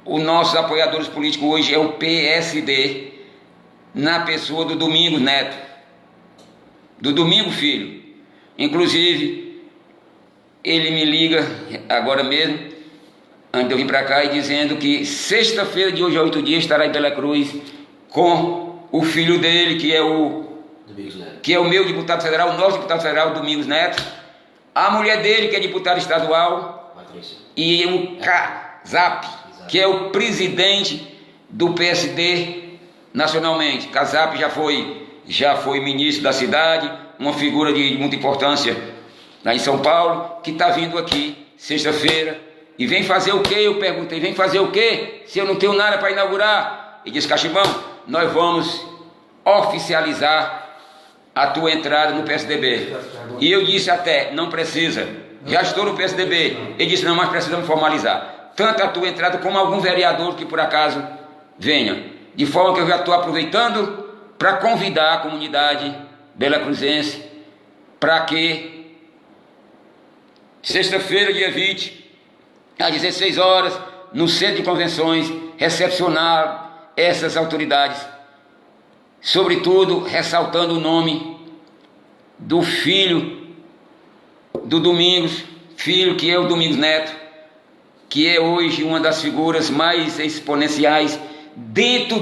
Os nossos apoiadores políticos hoje é o PSD, na pessoa do Domingos Neto, do Domingo Filho. Inclusive, ele me liga agora mesmo, antes de eu vir para cá, e dizendo que sexta-feira de hoje a 8 dias estará em Bela Cruz com o filho dele, que é o meu deputado federal, o nosso deputado federal, Domingos Neto, a mulher dele, que é deputada estadual, Patrícia, e o Casap, que é o presidente do PSD nacionalmente. Casap já foi ministro da cidade, uma figura de muita importância lá em São Paulo, que está vindo aqui sexta-feira e vem fazer o quê? Eu perguntei: vem fazer o quê se eu não tenho nada para inaugurar? E disse: Cachimbão, nós vamos oficializar a tua entrada no PSDB. E eu disse até: não precisa, já estou no PSDB. Ele disse: não, mas precisamos formalizar tanto a tua entrada como algum vereador que por acaso venha. De forma que eu já estou aproveitando para convidar a comunidade belacruzense para que sexta-feira, dia 20, às 16 horas, no centro de convenções, recepcionar essas autoridades, sobretudo ressaltando o nome do filho do Domingos, filho que é o Domingos Neto, que é hoje uma das figuras mais exponenciais dentro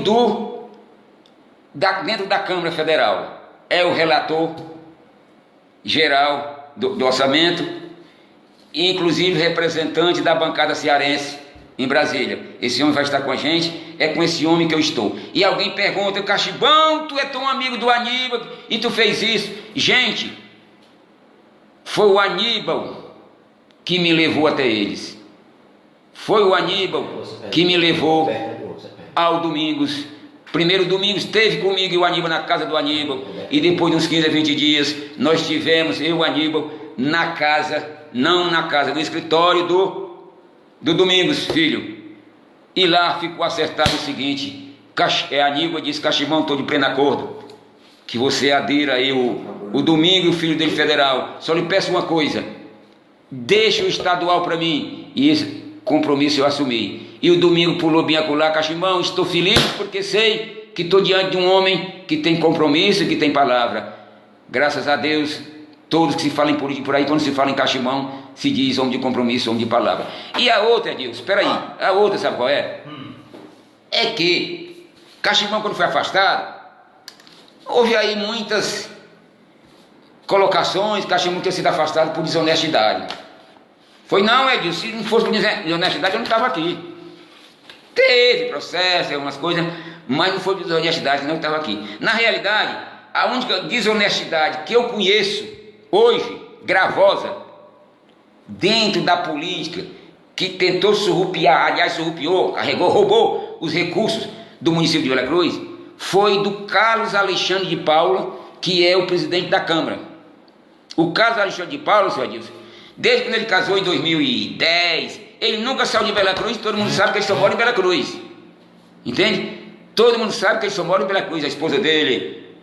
da Câmara Federal. É o relator geral do orçamento, inclusive representante da bancada cearense em Brasília. Esse homem vai estar com a gente, é com esse homem que eu estou. E alguém pergunta: Caxibão, tu é tão amigo do Aníbal e tu fez isso? Gente, foi o Aníbal que me levou até eles. Foi o Aníbal que me levou ao Domingos. Primeiro Domingos esteve comigo e o Aníbal na casa do Aníbal, e depois de uns 15 a 20 dias nós tivemos, eu e o Aníbal, na casa, não na casa, no escritório do Domingos, filho. E lá ficou acertado o seguinte: Aníbal disse: Caxibão, estou de pleno acordo que você adira aí o Domingo e o filho dele federal. Só lhe peço uma coisa: deixa o estadual para mim. E esse compromisso eu assumi. E o Domingo pulou bem acolá: Caxibão, estou feliz porque sei que estou diante de um homem que tem compromisso, que tem palavra. Graças a Deus, todos que se falam em política por aí, quando se fala em Caxibão, se diz homem de compromisso, homem de palavra. E a outra, Edilson, espera aí, a outra sabe qual é? É que Caxibão, quando foi afastado, houve aí muitas colocações: Caxibão ter sido afastado por desonestidade. Foi não, Edilson, se não fosse por desonestidade eu não estava aqui. Teve processo, algumas coisas, mas não foi por desonestidade não, eu estava aqui. Na realidade, a única desonestidade que eu conheço hoje, gravosa, dentro da política, que tentou surrupiar, aliás surrupiou, carregou, roubou os recursos do município de Veracruz, foi do Carlos Alexandre de Paula, que é o presidente da Câmara. O Carlos Alexandre de Paula, senhor Adilson, desde quando ele casou em 2010, ele nunca saiu de Bela Cruz. Todo mundo sabe que ele só mora em Bela Cruz, entende? Todo mundo sabe que ele só mora em Bela Cruz. A esposa dele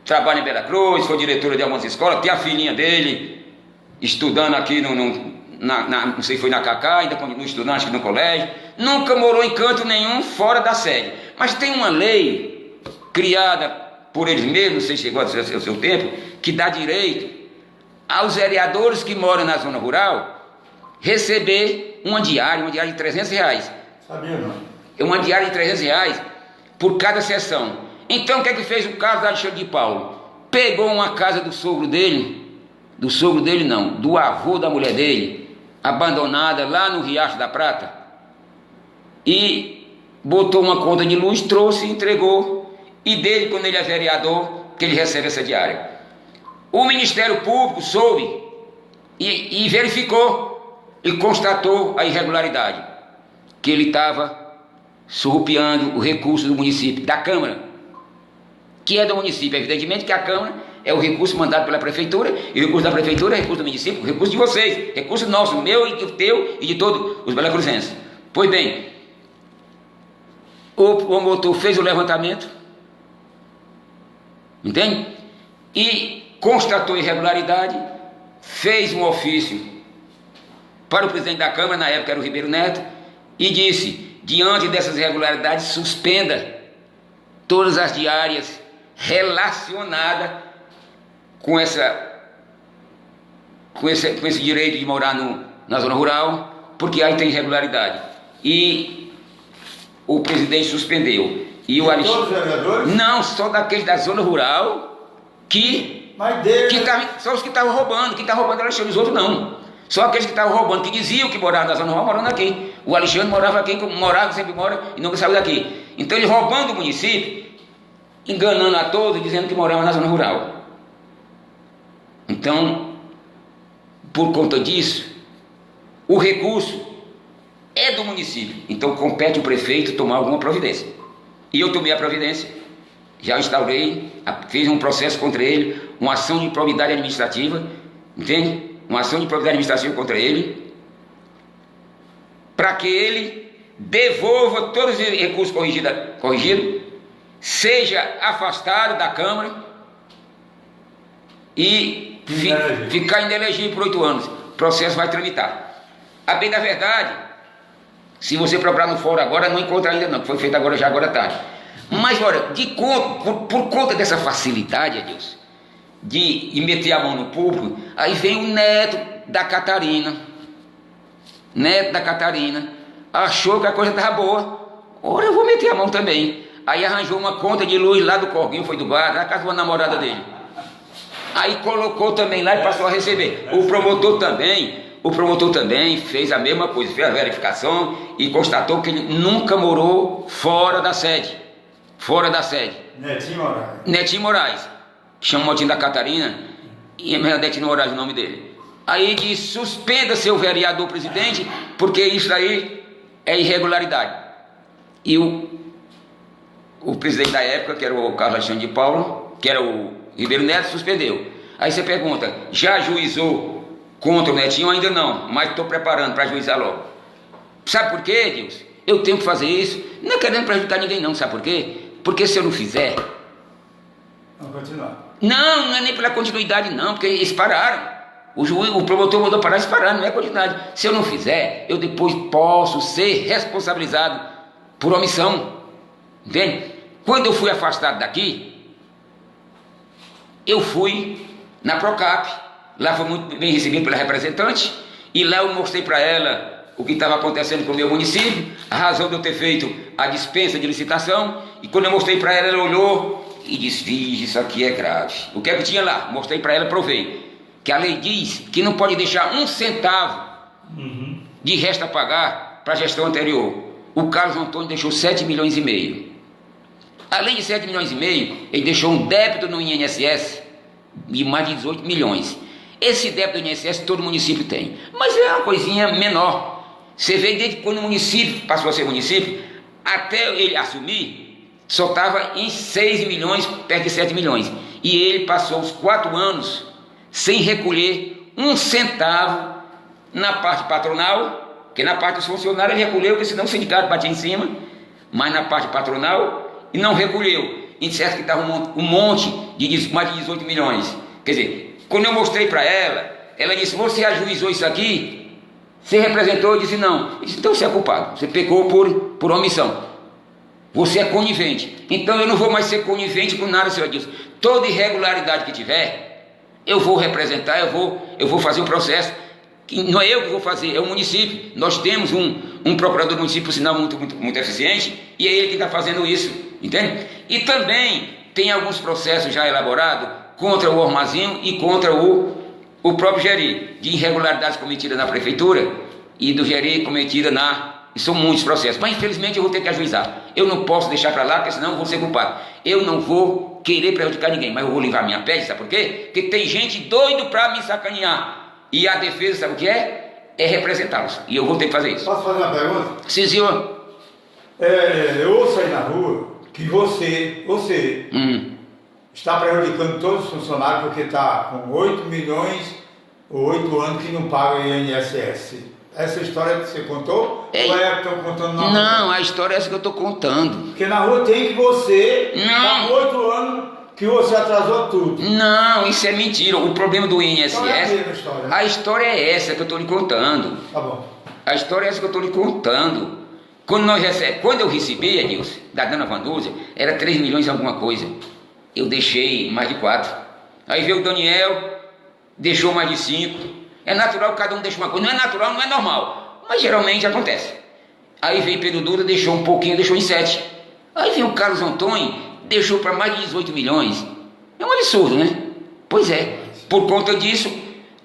trabalha em Bela Cruz, foi diretora de algumas escolas, tem a filhinha dele estudando aqui não sei se foi na Cacá, ainda continua estudando, acho que no colégio. Nunca morou em canto nenhum fora da sede. Mas tem uma lei criada por eles mesmos, não sei se chegou ao seu tempo, que dá direito aos vereadores que moram na zona rural receber uma diária de R$300. Sabia não? É uma diária de R$300 por cada sessão. Então o que é que fez o Carlos Alexandre de Paulo? Pegou uma casa do sogro dele não, do avô da mulher dele, abandonada lá no Riacho da Prata, e botou uma conta de luz, trouxe e entregou, e dele, quando ele é vereador, que ele recebe essa diária. O Ministério Público soube e verificou e constatou a irregularidade, que ele estava surrupiando o recurso do município, da Câmara, que é do município. Evidentemente que a Câmara é o recurso mandado pela Prefeitura, e o recurso da Prefeitura é recurso do município, o recurso de vocês, recurso nosso, meu e o teu e de todos os belacruzenses. Pois bem, o promotor fez o levantamento, entende? E constatou irregularidade, fez um ofício para o presidente da Câmara, na época era o Ribeiro Neto, e disse: diante dessas irregularidades, suspenda todas as diárias relacionadas com esse direito de morar na zona rural, porque aí tem irregularidade. E o presidente suspendeu. E o Todos os vereadores? Não, só daqueles da zona rural só os que estavam roubando. Quem está roubando era o Alexandre, os outros não. Só aqueles que estavam roubando, que diziam que moravam na zona rural, morando aqui. O Alexandre morava aqui, sempre mora e nunca saiu daqui. Então ele roubando o município, enganando a todos, dizendo que morava na zona rural. Então, por conta disso, o recurso é do município. Então compete o prefeito tomar alguma providência. E eu tomei a providência, já instaurei, fiz um processo contra ele, uma ação de improbidade administrativa, entende? Uma ação de improbidade administrativa contra ele, para que ele devolva todos os recursos corrigidos, seja afastado da Câmara e ficar inelegível por 8 anos. O processo vai tramitar. A bem da verdade, se você procurar no fórum agora, não encontra ainda não, que foi feito agora à tarde. Mas olha, por conta dessa facilidade, Adilson, de meter a mão no púlpito, aí vem o neto da Catarina, achou que a coisa estava boa, ora eu vou meter a mão também, aí arranjou uma conta de luz lá do Corguinho, foi do bar, na casa de uma namorada dele, aí colocou também lá e passou a receber. O promotor também fez a mesma coisa, fez a verificação e constatou que ele nunca morou fora da sede. Netinho Moraes, que chama o motim da Catarina, e é Netinho Moraes o nome dele. Aí disse: suspenda seu vereador presidente, porque isso aí é irregularidade. E o presidente da época, que era o Carlos Alexandre de Paula, que era o Ribeiro Neto, suspendeu. Aí você pergunta: já ajuizou contra o Netinho? Ainda não, mas estou preparando para ajuizar logo. Sabe por quê, Deus? Eu tenho que fazer isso, não é querendo prejudicar ninguém não, sabe por quê? Porque se eu não fizer... Vamos continuar. Não é nem pela continuidade não, porque eles pararam. O promotor mandou parar, eles pararam, não é continuidade. Se eu não fizer, eu depois posso ser responsabilizado por omissão. Entende? Quando eu fui afastado daqui, eu fui na Procap, lá foi muito bem recebido pela representante, e lá eu mostrei para ela o que estava acontecendo com o meu município, a razão de eu ter feito a dispensa de licitação, e quando eu mostrei para ela, ela olhou e disse: vixe, isso aqui é grave. O que é que tinha lá? Mostrei para ela, provei, que a lei diz que não pode deixar um centavo de resto a pagar para a gestão anterior. O Carlos Antônio deixou 7,5 milhões. Além de 7,5 milhões, ele deixou um débito no INSS de mais de 18 milhões. Esse débito do INSS todo município tem, mas é uma coisinha menor. Você vê, desde quando o município passou a ser município, até ele assumir, só estava em 6 milhões, perto de 7 milhões. E ele passou os 4 anos sem recolher um centavo na parte patronal, porque na parte dos funcionários ele recolheu, porque senão o sindicato batia em cima, mas na parte patronal e não recolheu. E disseram que estava um monte de mais de 18 milhões. Quer dizer, quando eu mostrei para ela, ela disse: você ajuizou isso aqui? Você representou? Eu disse: não. Eu disse: então você é culpado, você pecou por omissão, você é conivente. Então eu não vou mais ser conivente com nada, senhor Adilson. Toda irregularidade que tiver, eu vou representar, eu vou fazer um processo. Não é eu que vou fazer, é o município. Nós temos um procurador do município, por sinal muito eficiente, e é ele que está fazendo isso, entende? E também tem alguns processos já elaborados contra o Ormazinho e contra o próprio Geri, de irregularidades cometidas na prefeitura e do Geri cometida e são muitos processos, mas infelizmente eu vou ter que ajuizar. Eu não posso deixar para lá, porque senão eu vou ser culpado. Eu não vou querer prejudicar ninguém, mas eu vou livrar minha pele, sabe por quê? Porque tem gente doido para me sacanear, e a defesa, sabe o que é? É representá-los, e eu vou ter que fazer isso. Posso fazer uma pergunta? Sim, senhor. Eu ouço aí na rua que você está prejudicando todos os funcionários porque está com 8 milhões ou 8 anos que não paga o INSS. Essa história que você contou? Ou é que estão contando na rua? Não, a história é essa que eu estou contando. Porque na rua tem que você está com 8 anos que você atrasou tudo. Não, isso é mentira. O problema do INSS... Qual é a história? A história é essa que eu estou lhe contando. Tá bom. A história é essa que eu estou lhe contando. Quando eu recebi, Edilson, da dona Vandúzia, era 3 milhões e alguma coisa. Eu deixei mais de 4. Aí veio o Daniel, deixou mais de 5. É natural que cada um deixe uma coisa. Não é natural, não é normal, mas geralmente acontece. Aí veio Pedro Duda, deixou um pouquinho, deixou em 7. Aí veio o Carlos Antônio, deixou para mais de 18 milhões. É um absurdo, né? Pois é. Por conta disso,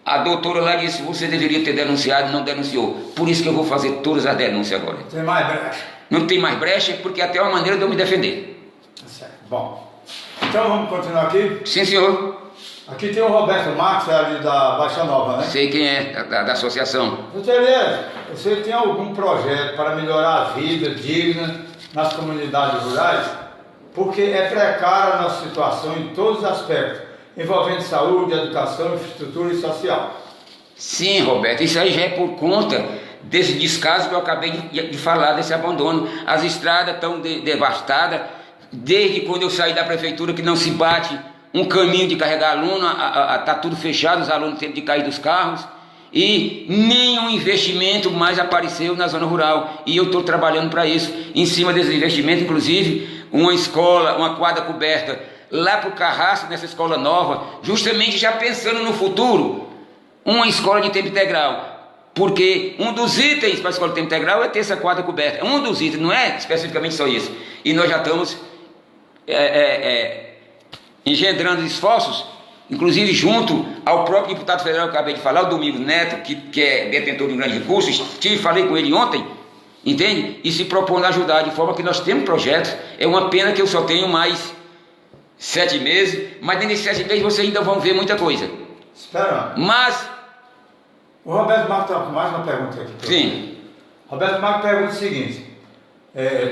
a doutora lá disse: você deveria ter denunciado, não denunciou. Por isso que eu vou fazer todas as denúncias agora. Tem mais brecha? Não tem mais brecha, porque até é uma maneira de eu me defender. Tá certo. Bom, então vamos continuar aqui? Sim, senhor. Aqui tem o Roberto Marques, ali da Baixa Nova, né? Sei quem é, da associação. Doutor Elias, você tem algum projeto para melhorar a vida digna nas comunidades rurais? Porque é precária a nossa situação em todos os aspectos, envolvendo saúde, educação, infraestrutura e social. Sim, Roberto, isso aí já é por conta desse descaso que eu acabei de falar, desse abandono. As estradas estão devastadas, desde quando eu saí da prefeitura que não se bate um caminho de carregar aluno, está tudo fechado, os alunos têm de cair dos carros, e nenhum investimento mais apareceu na zona rural, e eu estou trabalhando para isso. Em cima desse investimento, inclusive, uma escola, uma quadra coberta lá para o Carrasco, nessa escola nova, justamente já pensando no futuro, uma escola de tempo integral. Porque um dos itens para a escola de tempo integral é ter essa quadra coberta. Um dos itens, não é especificamente só isso. E nós já estamos engendrando esforços, inclusive junto ao próprio deputado federal que eu acabei de falar, o Domingos Neto, que é detentor de um grande recurso. Falei com ele ontem, entende? E se propondo a ajudar, de forma que nós temos projetos. É uma pena que eu só tenho mais 7 meses, mas dentro desses 7 meses vocês ainda vão ver muita coisa. Espera. Mas... O Roberto Marques está com mais uma pergunta aqui. Sim. Roberto Marques pergunta o seguinte: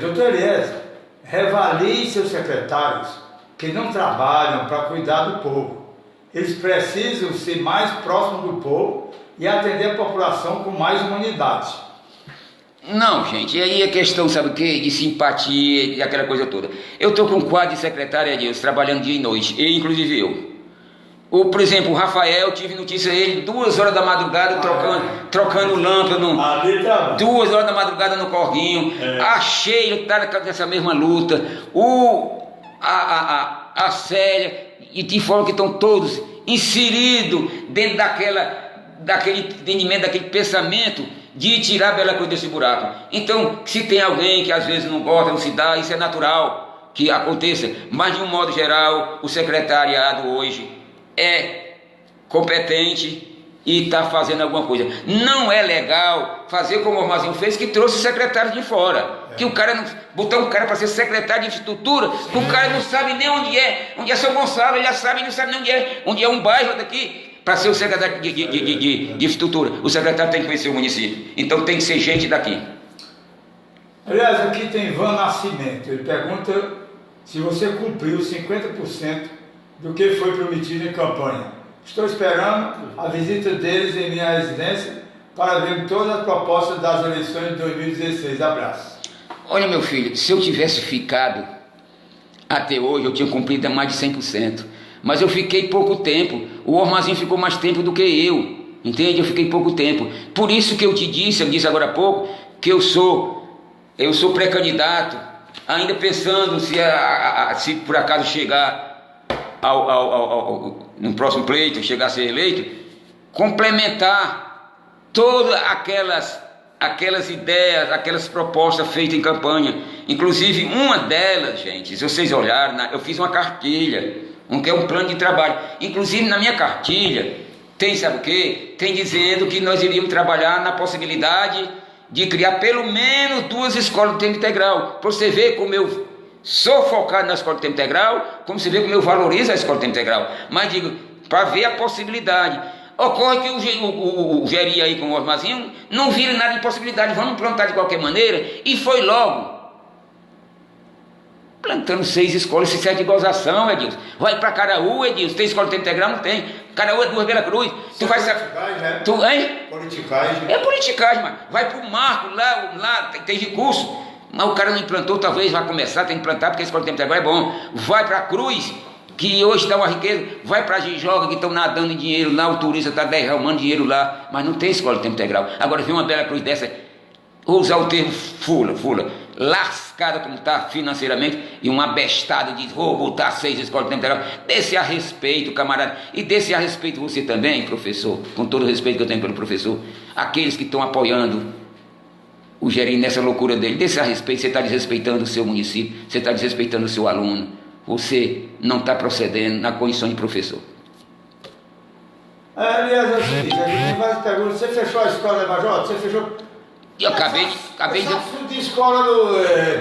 doutor Eliezer, reavalie seus secretários que não trabalham para cuidar do povo. Eles precisam ser mais próximos do povo e atender a população com mais humanidade. Não, gente, e aí a questão, sabe o quê? De simpatia e aquela coisa toda. Eu estou com um quadro de secretária de Deus, trabalhando dia e noite, e inclusive eu. Por exemplo, o Rafael, tive notícia dele 2 horas da madrugada trocando lâmpada, 2 horas da madrugada no corguinho. A Sheila está nessa mesma luta, a Célia, e de forma que estão todos inseridos dentro daquele entendimento, daquele pensamento de tirar a Bela Cruz desse buraco. Então, se tem alguém que às vezes não gosta, não se dá, isso é natural que aconteça, mas de um modo geral, o secretariado hoje é competente e está fazendo alguma coisa. Não é legal fazer como o Armazinho fez, que trouxe secretário de fora. Que o cara não botar um cara para ser secretário de infraestrutura, que o cara não sabe nem onde é São Gonçalo, ele já sabe, não sabe nem onde é um bairro daqui, para ser o secretário de infraestrutura. O secretário tem que conhecer o município, então tem que ser gente daqui. Aliás, aqui tem Ivan Nascimento, ele pergunta se você cumpriu 50% do que foi prometido em campanha. Estou esperando a visita deles em minha residência para ver todas as propostas das eleições de 2016. Abraço. Olha, meu filho, se eu tivesse ficado até hoje, eu tinha cumprido mais de 100%. Mas eu fiquei pouco tempo. O Armazinho ficou mais tempo do que eu. Entende? Eu fiquei pouco tempo. Por isso que eu disse agora há pouco, que eu sou pré-candidato, ainda pensando se por acaso chegar no próximo pleito, chegar a ser eleito, complementar todas aquelas ideias, aquelas propostas feitas em campanha. Inclusive uma delas, gente, se vocês olharem, eu fiz uma cartilha, que é um plano de trabalho. Inclusive na minha cartilha tem, sabe o quê? Tem dizendo que nós iríamos trabalhar na possibilidade de criar pelo menos 2 escolas de tempo integral, para você ver como eu sou focado na escola de tempo integral, como você vê como eu valorizo a escola de tempo integral. Mas digo, para ver a possibilidade. Ocorre que o Geri aí com o Armazinho não vira nada de possibilidade, vamos plantar de qualquer maneira, e foi logo plantando 6 escolas. Isso é de gozação, Edilson. Vai para Caraú, Edilson, tem escola de tempo integral? Não tem. Caraú é 2 Bela Cruz. Tu vai saber. Politicagem. É politicagem, mano. Vai pro Marco, lá tem recurso. Mas o cara não implantou, talvez vai começar, tem que implantar, porque a escola de tempo integral é bom. Vai para Cruz, que hoje está uma riqueza. Vai para Jijoga, que estão nadando em dinheiro lá, o turista está derramando dinheiro lá, mas não tem escola de tempo integral. Agora vem uma Bela Cruz dessa, vou usar o termo fula, lascada como está financeiramente, e um abestado de vou botar 6 escolas de tempo integral. Desse a respeito, camarada, e desse a respeito você também, professor, com todo o respeito que eu tenho pelo professor, aqueles que estão apoiando o Geri nessa loucura dele, desse a respeito. Você está desrespeitando o seu município, você está desrespeitando o seu aluno, você não está procedendo na condição de professor. Aliás, é o seguinte, a gente tem várias perguntas. Você fechou a escola da Vajota? Você fechou? Eu acabei de... assunto de escola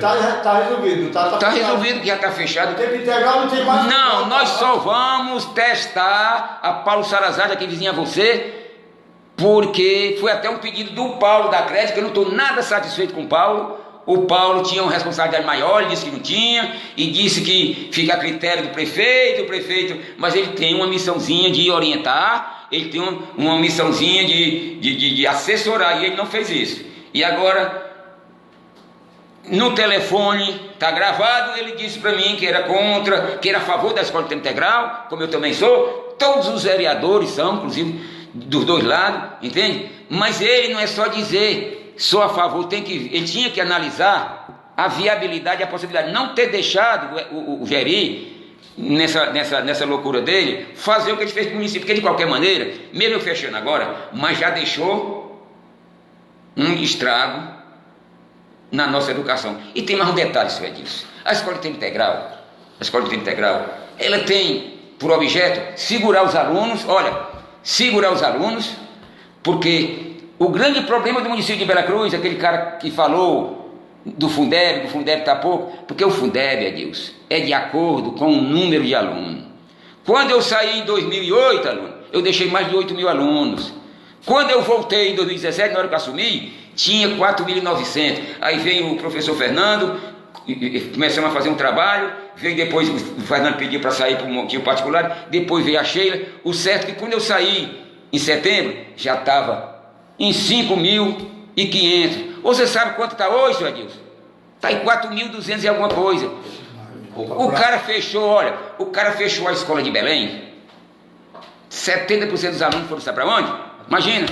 tá resolvido, tá? Está resolvido, que já está fechado. O tempo integral não tem mais... Não, nós só vamos testar a Paulo Sarazade, aqui vizinha a você, porque foi até um pedido do Paulo da Crédito, que eu não estou nada satisfeito com o Paulo. O Paulo tinha uma responsabilidade maior, ele disse que não tinha, e disse que fica a critério do prefeito, mas ele tem uma missãozinha de orientar, ele tem uma missãozinha de assessorar, e ele não fez isso. E agora, no telefone, está gravado, ele disse para mim que era contra, que era a favor da escola de tempo integral, como eu também sou, todos os vereadores são, inclusive dos 2 lados, entende? Mas ele não é só dizer sou a favor, ele tinha que analisar a viabilidade e a possibilidade, não ter deixado o Geri nessa loucura dele, fazer o que ele fez para o município, porque de qualquer maneira, mesmo eu fechando agora, mas já deixou um estrago na nossa educação. E tem mais um detalhe, senhor Edilson. A escola de tempo integral, ela tem por objeto segurar os alunos, porque o grande problema do município de Vera Cruz, aquele cara que falou do Fundeb está pouco, porque o Fundeb, Edilson, é de acordo com o número de alunos. Quando eu saí em 2008, eu deixei mais de 8 mil alunos. Quando eu voltei em 2017, na hora que eu assumi, tinha 4.900. Aí veio o professor Fernando, começamos a fazer um trabalho, veio depois, o Fernando pediu para sair para um motivo particular, depois veio a Sheila. O certo é que quando eu saí em setembro, já estava em 5.500. Você sabe quanto está hoje, senhor Edilson? Está em 4.200 e alguma coisa. O cara fechou a escola de Belém. 70% dos alunos foram, sabe para onde? Imagina,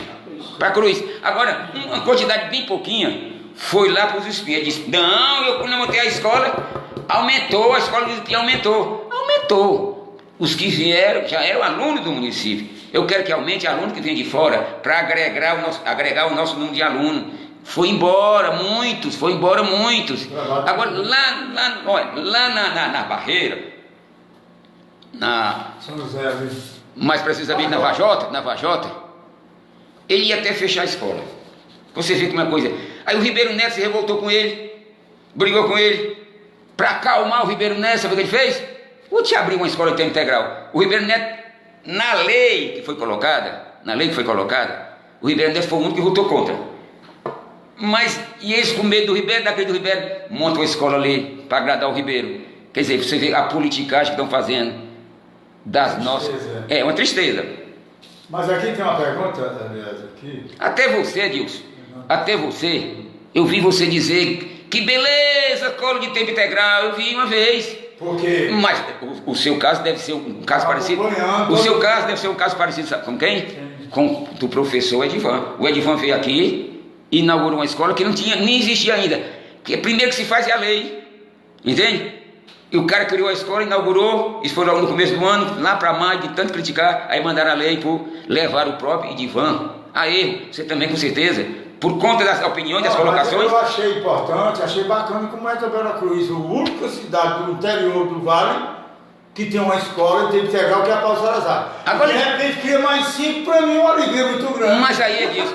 para Cruz. Agora, uma quantidade bem pouquinha foi lá para os espinhos. Disse, não, eu quando eu montei a escola, aumentou, a escola dos espinhos aumentou. Os que vieram, já eram alunos do município. Eu quero que aumente aluno que vem de fora, para agregar o nosso número de alunos. Foi embora muitos. Agora, lá na Barreira, São José, mais precisamente na Vajota, ele ia até fechar a escola. Você vê como é coisa. Aí o Ribeiro Neto se revoltou com ele, brigou com ele, para acalmar o Ribeiro Neto, sabe o que ele fez? Vou te abrir uma escola de tempo integral. O Ribeiro Neto, na lei que foi colocada, o Ribeiro Neto foi o único que votou contra. Mas, e eles com medo do Ribeiro, daquele do Ribeiro, montam uma escola ali para agradar o Ribeiro. Quer dizer, você vê a politicagem que estão fazendo das nossas. É uma tristeza. Mas aqui tem uma pergunta, aliás, aqui. Até você, Edilson, eu vi você dizer que beleza, escola de tempo integral, eu vi uma vez. Por quê? Mas o seu caso deve ser um caso parecido. O seu caso deve ser um caso parecido, sabe com quem? Com o professor Edivan. O Edivan veio aqui, inaugurou uma escola que nem existia ainda. Porque primeiro que se faz é a lei, entende? E o cara criou a escola, inaugurou, isso foi logo no começo do ano, lá para maio, de tanto criticar, aí mandaram a lei por levar o próprio Edivan a erro. Você também, com certeza, por conta das opiniões, das colocações. Eu achei importante, achei bacana como é que a Vera Cruz, a única cidade do interior do Vale que tem uma escola de tempo integral que é a Paulo Salazar. Agora, de repente cria mais 5, para mim uma alegria muito grande. Mas aí é disso.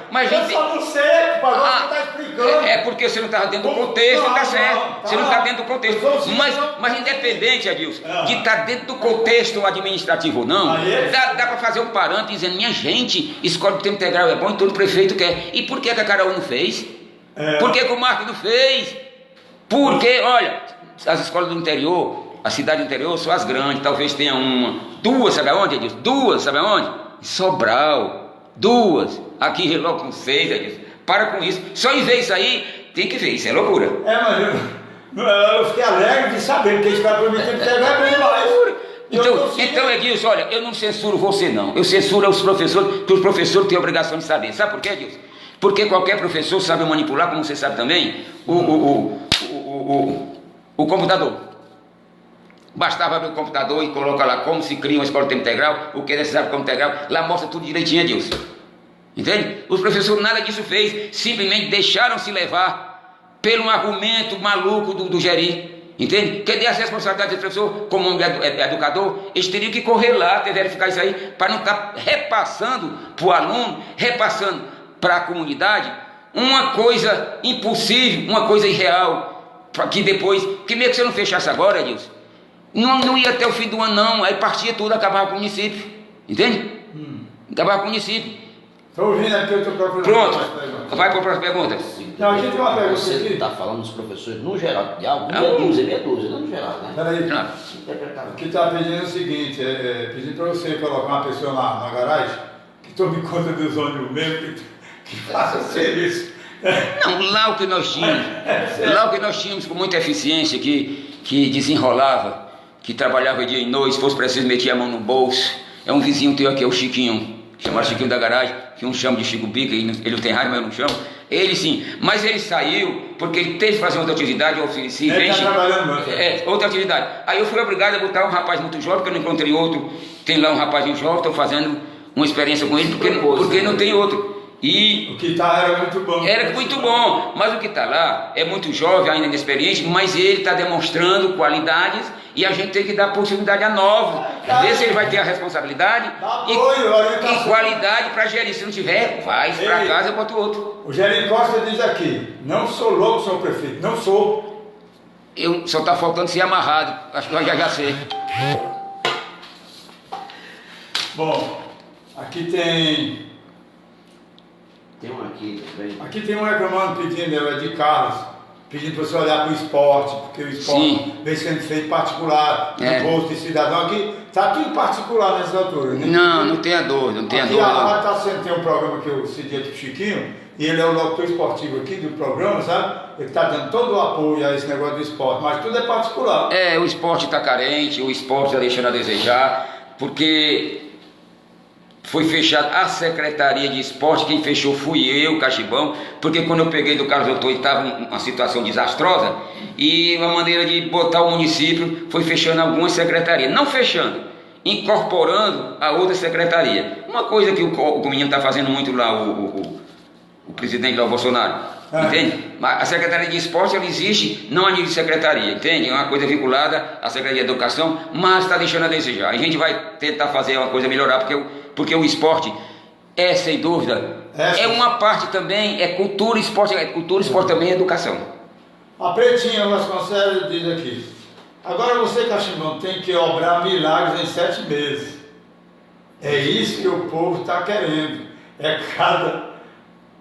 Mas eu só não sei, agora você está explicando. É porque você não está dentro do contexto, está certo. Você não está dentro do contexto. Mas independente, Adilson, de estar dentro do contexto administrativo ou não, dá para fazer um parâmetro dizendo, minha gente, escola de tempo integral é bom e todo prefeito quer. E por que a Carol não fez? Por que o Marco não fez? Porque, olha, as escolas do interior, a cidade do interior são as grandes, talvez tenha uma, duas, sabe aonde, Edilson? Duas, sabe aonde? Em Sobral, duas, aqui logo com 6, Edilson. Para com isso, só em ver isso aí, tem que ver, isso é loucura. Mas eu fiquei alegre de saber, porque isso vai para mim tem que ter bem mais. Então, Edilson, olha, eu não censuro você não, eu censuro os professores, que os professores têm a obrigação de saber, sabe por quê, Edilson? Porque qualquer professor sabe manipular, como você sabe também, o computador. Bastava abrir o computador e colocar lá como se cria uma escola de tempo integral, o que é necessário para o tempo integral, lá mostra tudo direitinho, Edilson. Entende? Os professores nada disso fez, simplesmente deixaram-se levar pelo argumento maluco do Geri. Entende? Cadê as responsabilidades do professor, como educador? Eles teriam que correr lá, até verificar isso aí, para não estar repassando para o aluno, repassando para a comunidade, uma coisa impossível, uma coisa irreal, para que depois, que mesmo que você não fechasse agora, Edilson, não ia até o fim do ano não, aí partia tudo, acabava com o município, entende? Acabava com o município. Estou ouvindo aqui, eu estou procurando. Pronto, vai para a próxima pergunta. Não, aqui tem uma pergunta. Você está falando dos professores no geral, de alguns meia dúzia, não no geral, né? Peraí, aqui está pedindo o seguinte, pedindo para você colocar uma pessoa na garagem, que tome conta dos ônibus mesmo, que faça o serviço. Não, lá o que nós tínhamos com muita eficiência, que desenrolava, que trabalhava dia e noite, se fosse preciso meter a mão no bolso, é um vizinho teu aqui, é o Chiquinho, chamaram Chiquinho da Garagem, que um chama de Chico Bica, ele não tem raiva, mas eu não chamo. Ele sim, mas ele saiu porque ele teve que fazer outra atividade, eu ofereci. Ele está trabalhando muito. Outra atividade. Aí eu fui obrigado a botar um rapaz muito jovem, porque eu não encontrei outro. Tem lá um rapazinho jovem, estou fazendo uma experiência com ele, porque não tem outro. E o que está era muito bom. Era muito bom, mas o que está lá é muito jovem, ainda inexperiente, mas ele está demonstrando qualidades e a gente tem que dar possibilidade a novos. Ver se ele vai ter a responsabilidade e qualidade para gerir. Se não tiver, vai para casa e bota o outro. O Gerente Costa diz aqui: não sou louco, senhor prefeito, não sou. Eu só está faltando ser amarrado, acho que eu já sei. Bom, aqui tem. Tem um aqui também. Aqui tem um reclamando, pedindo, é de Carlos, pedindo para você olhar para o esporte, porque o esporte vem sendo feito particular, no posto de cidadão. Aqui está tudo particular nessa altura, né? Não tenha dúvida, não tenha dúvida. Aqui tem um programa que eu cedi aqui com o Chiquinho, e ele é o locutor esportivo aqui do programa, sabe? Ele está dando todo o apoio a esse negócio do esporte, mas tudo é particular. O esporte está carente, o esporte está deixando a desejar, porque foi fechada a Secretaria de Esporte, quem fechou fui eu, Cachibão, porque quando eu peguei do Carlos Doutor estava uma situação desastrosa, e uma maneira de botar o município foi fechando algumas secretarias, não fechando, incorporando a outra secretaria. Uma coisa que o menino está fazendo muito lá, o presidente lá, o Bolsonaro, entende? A Secretaria de Esporte ela existe não a nível de secretaria, entende? É uma coisa vinculada à Secretaria de Educação, mas está deixando a desejar. A gente vai tentar fazer uma coisa melhorar, porque o esporte sem dúvida, é uma parte também, é cultura e esporte também é educação. A Pretinha Vasconcelos diz aqui: agora você, Cachimbão, tem que obrar milagres em 7 meses. É isso que o povo está querendo.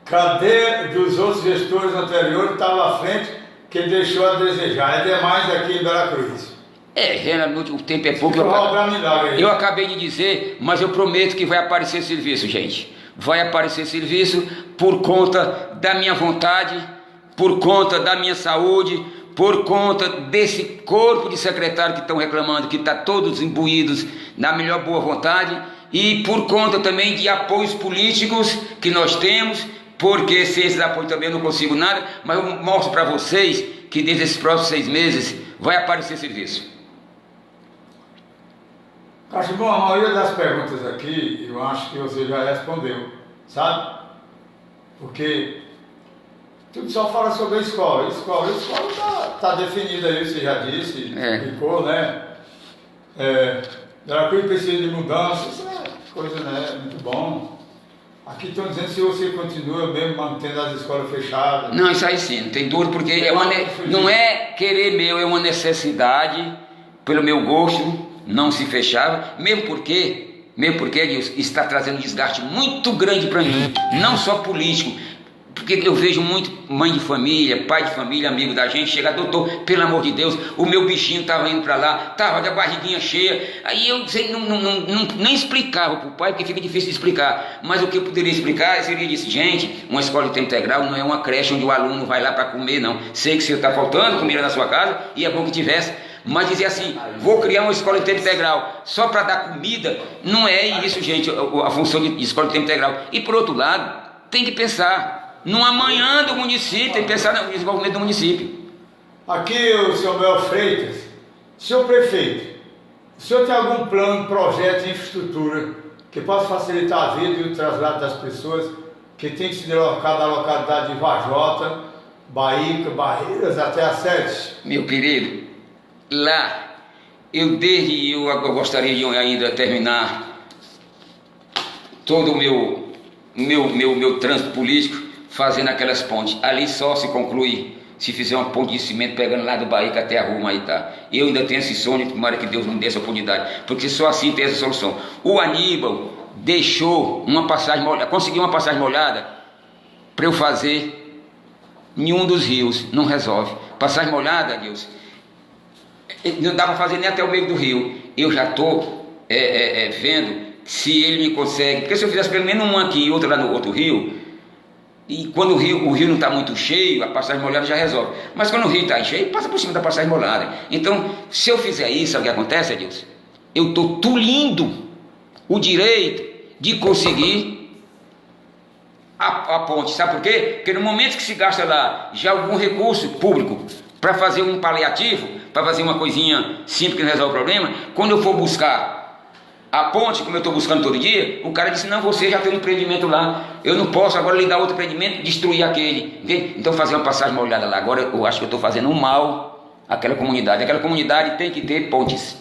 Cadê dos outros gestores anteriores estava à frente que deixou a desejar? É demais aqui em Veracruz. Realmente o tempo é pouco. Eu acabei de dizer, mas eu prometo que vai aparecer serviço, gente. Vai aparecer serviço por conta da minha vontade, por conta da minha saúde, por conta desse corpo de secretários que estão reclamando, que está todos imbuídos na melhor boa vontade, e por conta também de apoios políticos que nós temos, porque sem esses apoios também eu não consigo nada, mas eu mostro para vocês que desde esses próximos 6 meses vai aparecer serviço. Cachimbão, a maioria das perguntas aqui, eu acho que você já respondeu, sabe? Porque tudo só fala sobre a escola. A escola está definida aí, você já disse, ficou, né? Veracruz precisa de mudança, isso é coisa, né? Muito bom. Aqui estão dizendo se você continua mesmo mantendo as escolas fechadas. Não, isso aí sim, não tem dúvida, porque não é querer meu, é uma necessidade, pelo meu gosto. Não se fechava, mesmo porque Deus, está trazendo um desgaste muito grande para mim, não só político, porque eu vejo muito mãe de família, pai de família, amigo da gente, chega, doutor, pelo amor de Deus, o meu bichinho estava indo para lá, estava de a barriguinha cheia, aí eu nem explicava para o pai, porque fica difícil de explicar, mas o que eu poderia explicar seria disso: gente, uma escola de tempo integral não é uma creche onde o aluno vai lá para comer, não. Sei que você está faltando comida na sua casa, e é bom que tivesse, mas dizer assim, vou criar uma escola de tempo integral só para dar comida, não é isso, gente, a função de escola de tempo integral. E por outro lado, tem que pensar no amanhã do município, tem que pensar no desenvolvimento do município. Aqui o senhor Mel Freitas, senhor prefeito, o senhor tem algum plano, projeto de infraestrutura que possa facilitar a vida e o traslado das pessoas que tem que se deslocar da localidade de Vajota, Baíca, Barreiras até a sede? Meu querido, lá, eu gostaria de ainda terminar todo o meu trânsito político fazendo aquelas pontes. Ali só se conclui se fizer uma ponte de cimento pegando lá do Bahia até a rua Maitá. Eu ainda tenho esse sonho, tomara que Deus me dê essa oportunidade, porque só assim tem essa solução. O Aníbal deixou uma passagem molhada, conseguiu uma passagem molhada para eu fazer em um dos rios, não resolve. Passagem molhada, Deus, não dá para fazer nem até o meio do rio. Eu já estou vendo se ele me consegue, porque se eu fizesse pelo menos uma aqui e outra lá no outro rio, e quando o rio não está muito cheio, a passagem molhada já resolve. Mas quando o rio está cheio, passa por cima da passagem molhada. Então, se eu fizer isso, sabe o que acontece, Edilson? Eu estou tolindo o direito de conseguir a ponte. Sabe por quê? Porque no momento que se gasta lá já algum recurso público para fazer um paliativo, para fazer uma coisinha simples que não resolve o problema, quando eu for buscar a ponte, como eu estou buscando todo dia, o cara disse, não, você já tem um empreendimento lá, eu não posso agora lhe dar outro empreendimento, destruir aquele, entende? Então fazer uma passagem molhada lá, agora eu acho que eu estou fazendo um mal àquela comunidade tem que ter pontes.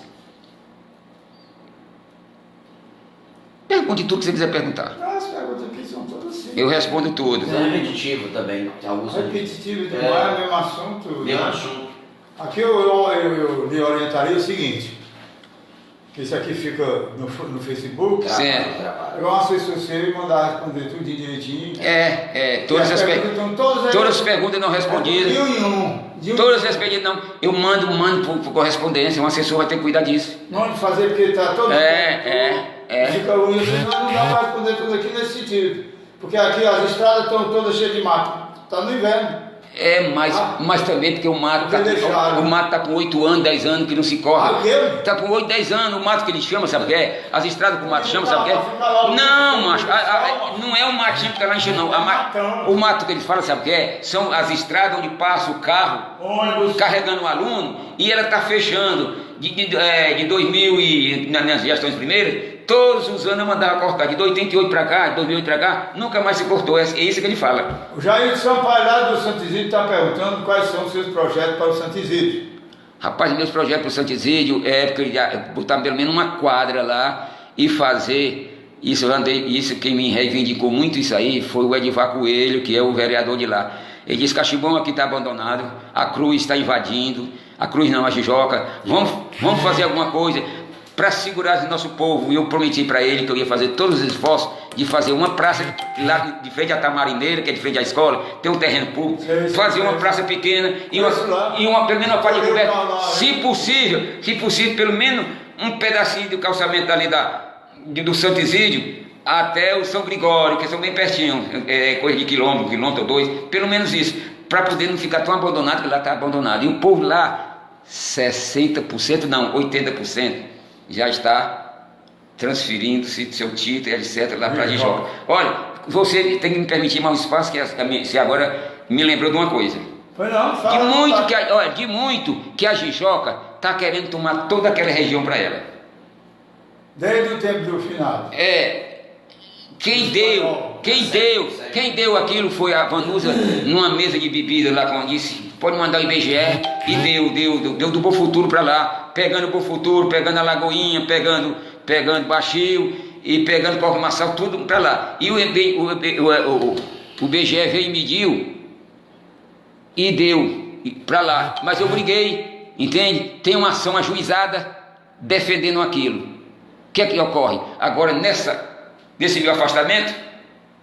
Pergunte tudo que você quiser perguntar. As perguntas aqui são todas assim. Eu respondo tudo. É repetitivo também. Tem alguns Repetitivo demais, mesmo assunto. mesmo né? assunto. Aqui eu lhe orientaria o seguinte, que isso aqui fica no Facebook, Certo. eu assessor seu e mandar responder tudo direitinho. Todas E as perguntas estão todas aí. todas as perguntas não respondidas. De um. Todas as perguntas não. Eu mando por correspondência, um assessor vai ter que cuidar disso. Não de fazer porque está todo Fica ruim, senão não dá para responder tudo aqui nesse sentido. Porque aqui as estradas estão todas cheias de mato. Está no inverno. Mas também porque o mato está com 8 anos, 10 anos que não se corre. Está com 8, 10 anos, o mato que ele chama, sabe o que é? As estradas que o mato chama, sabe o que é? Não, macho, não é o matinho que está lá enchendo, não. O mato que eles falam, sabe o que é? São as estradas onde passa o carro Ônibus. carregando o aluno e ela está fechando. De 2000 e nas gestões primeiras, todos os anos eu mandava cortar. De 88 para cá, de 2008 para cá, nunca mais se cortou. É isso que ele fala. O Jair de Sampaio lá do Santo Isídio está perguntando quais são os seus projetos para o Santo Isídio. Rapaz, meus projetos para o Santo Isídio é botar pelo menos uma quadra lá e fazer isso. Isso quem me reivindicou muito isso aí foi o Edivar Coelho, que é o vereador de lá. Ele disse: Caxibão aqui está abandonado, a Cruz está invadindo, a Cruz não, a Jijoca, vamos fazer alguma coisa para segurar o nosso povo. E eu prometi para ele que eu ia fazer todos os esforços de fazer uma praça lá de frente à Tamarineira, que é de frente à escola, tem um terreno público, fazer uma praça pequena e uma pelo menos uma quadra coberta, se possível, pelo menos um pedacinho do calçamento ali do Santo Isídio até o São Gregório, que são bem pertinho, coisa de quilômetro ou dois, pelo menos isso, para poder não ficar tão abandonado, que lá está abandonado. E o povo lá, 60%, não, 80%, já está transferindo-se do seu título, etc., lá para a Jijoca. Olha, você tem que me permitir mais um espaço, que você agora me lembrou de uma coisa. Foi não, De muito que a Jijoca está querendo tomar toda aquela região para ela. Desde o tempo do final. Quem deu aquilo foi a Vanusa, numa mesa de bebida lá, como disse, pode mandar o IBGE, e deu do Bom Futuro para lá, pegando o Bom Futuro, pegando a Lagoinha, pegando Baixio e pegando Corvo Massal, tudo para lá. E o IBGE veio e mediu e deu para lá, mas eu briguei, entende? Tem uma ação ajuizada defendendo aquilo. O que é que ocorre? Agora nesse meu afastamento,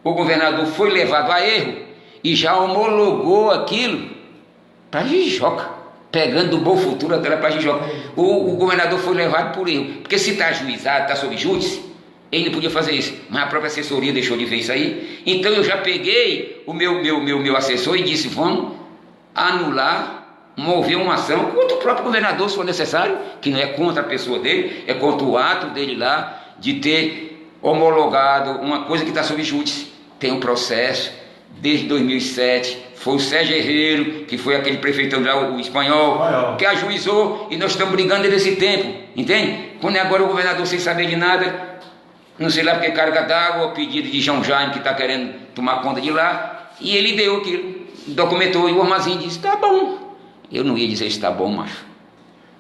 o governador foi levado a erro e já homologou aquilo para Jijoca, pegando do Bom Futuro até lá para Jijoca. O governador foi levado por erro, porque se está ajuizado, está sob júdice, ele não podia fazer isso, mas a própria assessoria deixou de ver isso aí. Então eu já peguei o meu assessor e disse: vamos anular, mover uma ação contra o próprio governador, se for necessário, que não é contra a pessoa dele, é contra o ato dele lá de ter homologado uma coisa que está sob júdice. Tem um processo desde 2007, foi o Sérgio Herreiro, que foi aquele prefeitão lá, o espanhol, que ajuizou, e nós estamos brigando nesse tempo, entende? Quando é agora o governador sem saber de nada, não sei lá porque carga d'água, pedido de João Jaime, que está querendo tomar conta de lá, e ele deu aquilo, documentou, e o Armazinho disse: tá bom. Eu não ia dizer está bom, macho.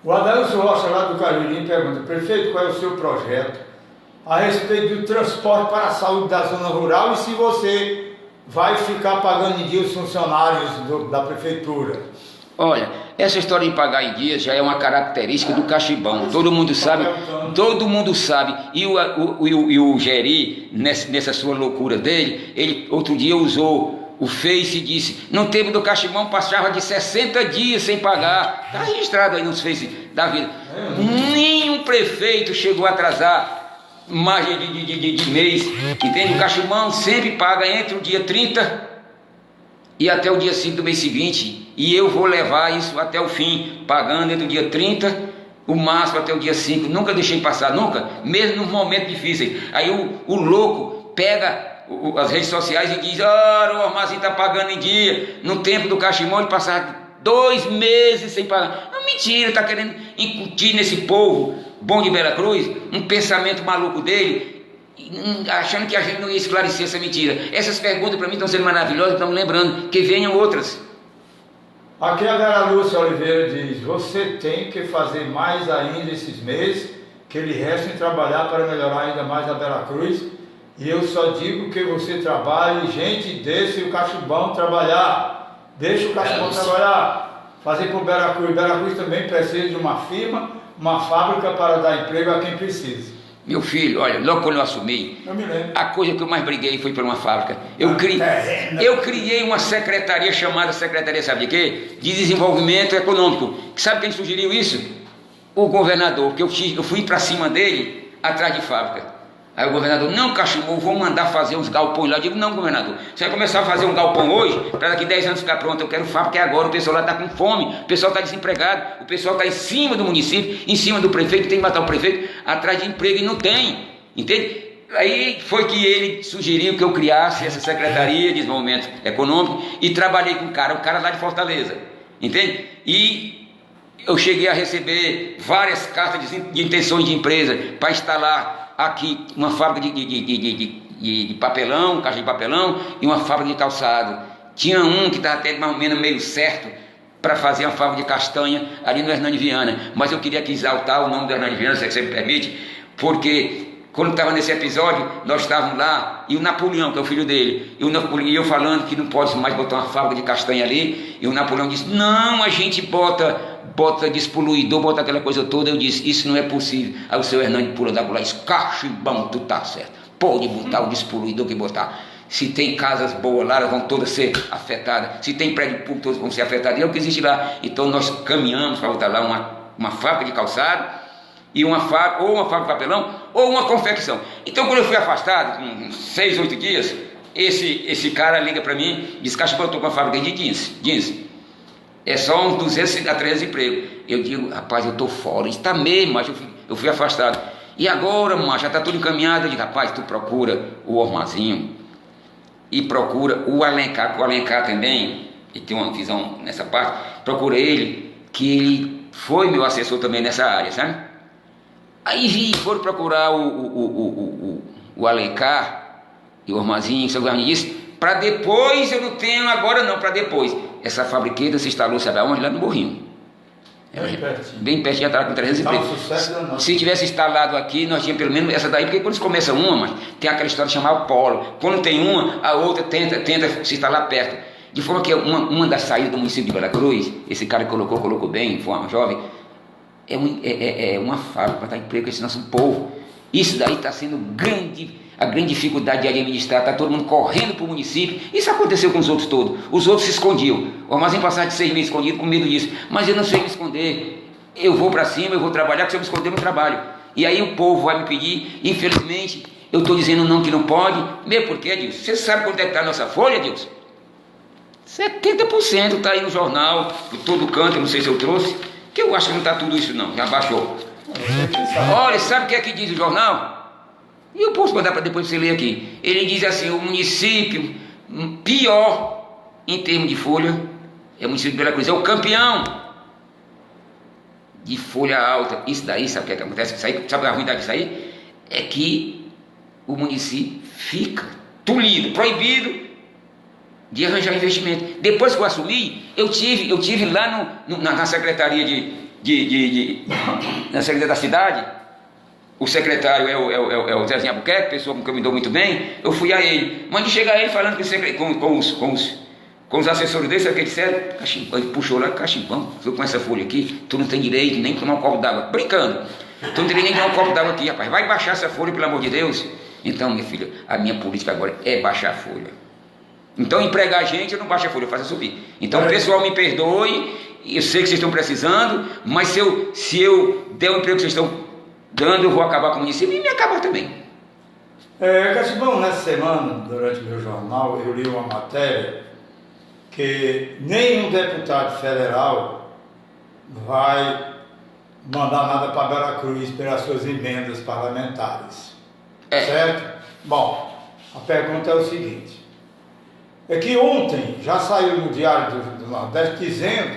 O Adelson Rocha lá do Cajurim pergunta: prefeito, qual é o seu projeto a respeito do transporte para a saúde da zona rural e se você vai ficar pagando em dia os funcionários da prefeitura? Olha, essa história de pagar em dia já é uma característica do Caxibão. Todo mundo sabe. E o Geri, nessa sua loucura dele, ele outro dia usou o Face e disse: no tempo do Caxibão passava de 60 dias sem pagar. Está registrado aí nos Face da vida. Nenhum prefeito chegou a atrasar margem de mês, entende? O Caxibão sempre paga entre o dia 30 e até o dia 5 do mês seguinte, e eu vou levar isso até o fim, pagando entre o dia 30 o máximo até o dia 5, nunca deixei passar, nunca, mesmo nos momentos difíceis. Aí o louco pega as redes sociais e diz: o Armazém está pagando em dia. No tempo do Cachimão ele passava 2 meses sem pagar. Não, mentira, está querendo incutir nesse povo bom de Veracruz um pensamento maluco dele, achando que a gente não ia esclarecer essa mentira. Essas perguntas para mim estão sendo maravilhosas, estão lembrando que venham outras. Aqui a Vera Lúcia Oliveira diz: você tem que fazer mais ainda esses meses que lhe restem trabalhar para melhorar ainda mais a Veracruz. E eu só digo que você trabalhe, gente, deixe o Cachimbão trabalhar. Deixa o Cachimbão trabalhar. Fazer por Veracruz. Veracruz também precisa de uma firma, uma fábrica para dar emprego a quem precisa. Meu filho, olha, logo quando eu assumi, a coisa que eu mais briguei foi por uma fábrica. Eu criei uma secretaria chamada Secretaria, sabe de quê? De Desenvolvimento Econômico. Sabe quem sugeriu isso? O governador, porque eu fui para cima dele atrás de fábrica. Aí o governador: não, Cachimbo, vou mandar fazer uns galpões lá. Eu digo: não, governador, você vai começar a fazer um galpão hoje, para daqui 10 anos ficar pronto. Eu quero fábrica agora. O pessoal lá está com fome, o pessoal está desempregado, o pessoal está em cima do município, em cima do prefeito, tem que matar o prefeito, atrás de emprego, e não tem, entende? Aí foi que ele sugeriu que eu criasse essa Secretaria de Desenvolvimento Econômico, e trabalhei com o cara lá de Fortaleza, entende? E eu cheguei a receber várias cartas de intenções de empresa para instalar aqui uma fábrica de papelão, caixa de papelão, e uma fábrica de calçado. Tinha um que estava até mais ou menos meio certo para fazer uma fábrica de castanha ali no Hernani Viana, mas eu queria exaltar o nome do Hernani Viana, se você me permite, porque quando estava nesse episódio, nós estávamos lá, e o Napoleão, que é o filho dele, e eu falando que não pode mais botar uma fábrica de castanha ali, e o Napoleão disse: não, a gente bota despoluidor, bota aquela coisa toda. Eu disse: isso não é possível. Aí o seu Hernani pula da lá e diz: Cachimbão, tu tá certo, pode botar o despoluidor que botar. Se tem casas boas lá, elas vão todas ser afetadas. Se tem prédio público, todos vão ser afetados. E é o que existe lá. Então nós caminhamos para botar lá uma fábrica de calçado, e ou uma fábrica de papelão, ou uma confecção. Então, quando eu fui afastado, com 6, 8 dias, esse cara liga para mim e diz: Cachimbão, eu estou com uma fábrica de jeans. É só uns 200 a 300 empregos. Eu digo: rapaz, eu estou fora. Está mesmo, mas eu fui afastado. E agora, macho, já está tudo encaminhado. Eu digo: rapaz, tu procura o Ormazinho e procura o Alencar. O Alencar também, ele tem uma visão nessa parte. Procura ele, que ele foi meu assessor também nessa área, sabe? Aí foram procurar o Alencar e o Ormazinho, o seu governo disse: para depois, eu não tenho agora não, para depois. Essa fabriqueta se instalou, sabe aonde? Lá no Morrinho. Bem pertinho, estava com 300 empregos. Se tivesse instalado aqui, nós tínhamos pelo menos essa daí, porque quando se começa uma, mas tem aquela história de chamar o polo. Quando tem uma, a outra tenta se instalar perto. De forma que uma das saídas do município de Veracruz, esse cara colocou bem, foi uma jovem, é uma fábrica para dar emprego para esse nosso povo. Isso daí está sendo a grande dificuldade de administrar. Está todo mundo correndo para o município. Isso aconteceu com os outros todos. Os outros se escondiam. O Armazém passava de 6 meses escondido com medo disso. Mas eu não sei me esconder. Eu vou para cima, eu vou trabalhar, porque se eu me esconder, eu não trabalho. E aí o povo vai me pedir. Infelizmente, eu estou dizendo não, que não pode. Mesmo porque, Edilson, você sabe quanto é que está a nossa folha, Edilson? 70% está aí no jornal, por todo canto. Eu não sei se eu trouxe, que eu acho que não está tudo isso não, já baixou. Olha, sabe o que é que diz o jornal? E eu posso mandar para depois você ler aqui. Ele diz assim: o município pior em termos de folha é o município de Veracruz, é o campeão de folha alta. Isso daí, sabe o que acontece? Sabe a ruindade disso aí? É que o município fica tolhido, proibido de arranjar investimento. Depois que eu assumi, eu tive lá na Secretaria na Secretaria da Cidade. O secretário é o Zezinho Albuquerque, pessoa que me deu muito bem. Eu fui a ele, mas de chegar a ele falando com os assessores dele, sabe o que disseram? Cachimbão, ele puxou lá: Cachimbão, eu com essa folha aqui, tu não tem direito nem de tomar um copo d'água. Brincando, tu não tem nem de tomar um copo d'água aqui, rapaz. Vai baixar essa folha, pelo amor de Deus. Então, minha filha, a minha política agora é baixar a folha. Então, empregar a gente, eu não baixo a folha, eu faço subir. Então, o pessoal me perdoe, eu sei que vocês estão precisando, mas se eu der o emprego que vocês estão dando, eu vou acabar com o município e me acabar também. Cachimbão, nessa semana, durante o meu jornal, eu li uma matéria que nenhum deputado federal vai mandar nada para Veracruz pelas suas emendas parlamentares. É. Certo? Bom, a pergunta é o seguinte. É que ontem já saiu no Diário do Nordeste dizendo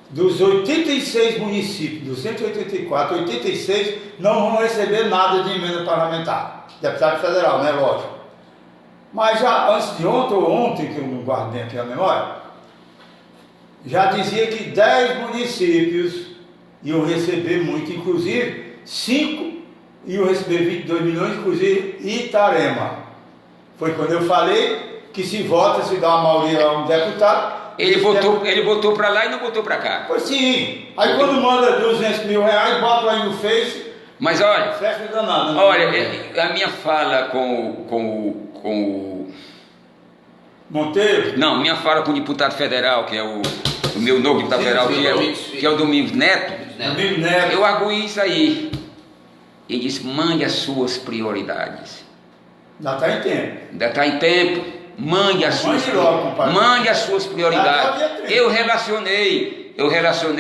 dos 86 municípios, dos 184, 86 não vão receber nada de emenda parlamentar. Deputado federal, né? Lógico. Mas já antes de ontem, ou ontem, que eu não guardo bem aqui a memória, já dizia que 10 municípios iam receber muito, inclusive 5 iam receber 22 milhões, inclusive Itarema. Foi quando eu falei que se vota, se dá uma maioria a um deputado. Ele botou para lá e não botou para cá. Pois sim. Aí quando manda 200 mil reais, bota aí no Face. Mas olha, Festa danada. olha, a minha fala com o Monteiro? Não, minha fala com o deputado federal, que é o meu novo deputado federal, que é o Domingos Neto. Amigo Neto. Eu arguí isso aí. Ele disse, mande as suas prioridades. Já está em tempo. Ainda está em tempo. Mande as suas prioridades. Eu relacionei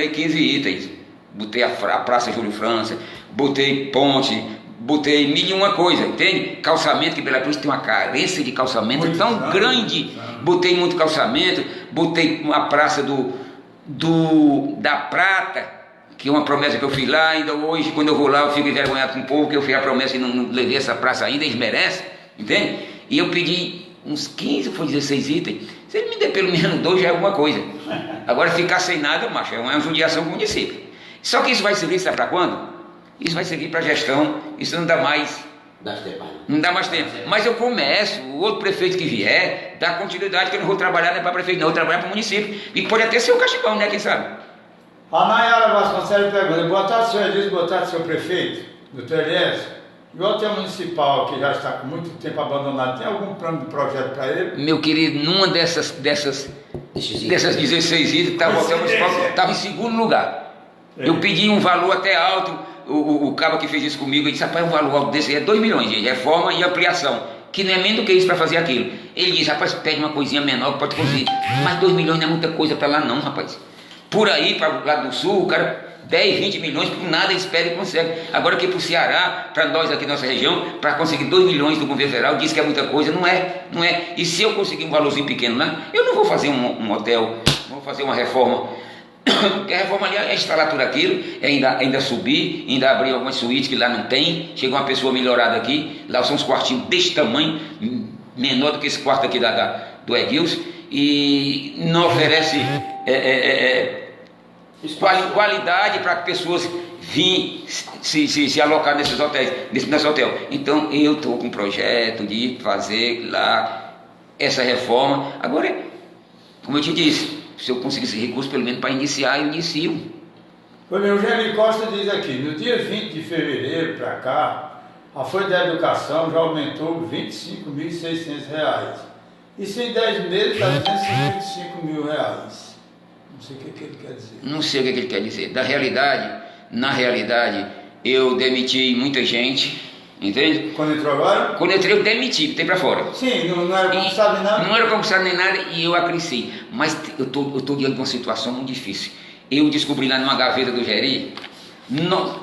15 itens. Botei a Praça Júlio França, botei ponte, botei mil e uma coisa, entende? Calçamento, que Bela Cruz tem uma carência de calçamento muito tão grande. Botei muito calçamento, botei a Praça da Prata, que é uma promessa que eu fiz lá. Ainda hoje, quando eu vou lá, eu fico envergonhado com o povo, que eu fiz a promessa e não levei essa praça ainda, eles merecem, entende? E eu pedi uns 15, foi 16 itens. Se ele me der pelo menos 2, já é alguma coisa. Agora ficar sem nada, macho, é uma judiação com o município. Só que isso vai servir, sabe para quando? Isso vai servir para gestão, isso não dá mais. Não dá mais tempo. Mas eu começo, o outro prefeito que vier, dá continuidade, que eu não vou trabalhar nem para prefeito, não, eu vou trabalhar para o município. E pode até ser o Caxibão, né, quem sabe? A Nayara Vasconcelos pergunta, boa tarde, senhor Edilson, boa tarde, senhor prefeito, doutor Elias. E o hotel municipal, que já está com muito tempo abandonado, tem algum plano de projeto para ele? Meu querido, numa dessas 16 itens, o hotel municipal estava em segundo lugar. Eu pedi um valor até alto, o cabo que fez isso comigo, ele disse, rapaz, um valor alto desse é 2 milhões de reforma e ampliação, que não é menos do que isso para fazer aquilo. Ele disse, rapaz, pede uma coisinha menor que pode conseguir, mas 2 milhões não é muita coisa para lá não, rapaz. Por aí, para o lado do sul, o cara, 10, 20 milhões, por nada eles pedem e conseguem. Agora aqui para o Ceará, para nós aqui na nossa região, para conseguir 2 milhões do governo federal, diz que é muita coisa, não é. E se eu conseguir um valorzinho pequeno lá, eu não vou fazer um hotel, não vou fazer uma reforma. Porque a reforma ali é instalar tudo aquilo, ainda subir, ainda abrir algumas suítes que lá não tem. Chega uma pessoa melhorada aqui, lá são uns quartinhos desse tamanho, menor do que esse quarto aqui do Edilson, e não oferece qualidade para que pessoas virem se alocar nesses hotéis, nesse hotel. Então eu estou com um projeto de fazer lá essa reforma. Agora, como eu te disse, se eu conseguisse recurso pelo menos para iniciar, eu inicio. Olha, o Jerry Costa diz aqui, no dia 20 de fevereiro para cá, a folha da educação já aumentou R$ 25.600. Isso em 10 meses está R$ 255 mil. Não sei o que ele quer dizer. Não sei o que ele quer dizer. Na realidade, eu demiti muita gente, entende? Quando entrou agora? Quando eu entrei, eu demiti, botei para fora. Sim, não era concursado nem nada? Não era concursado nem nada e eu acresci. Mas eu tô diante de uma situação muito difícil. Eu descobri lá numa gaveta do Geri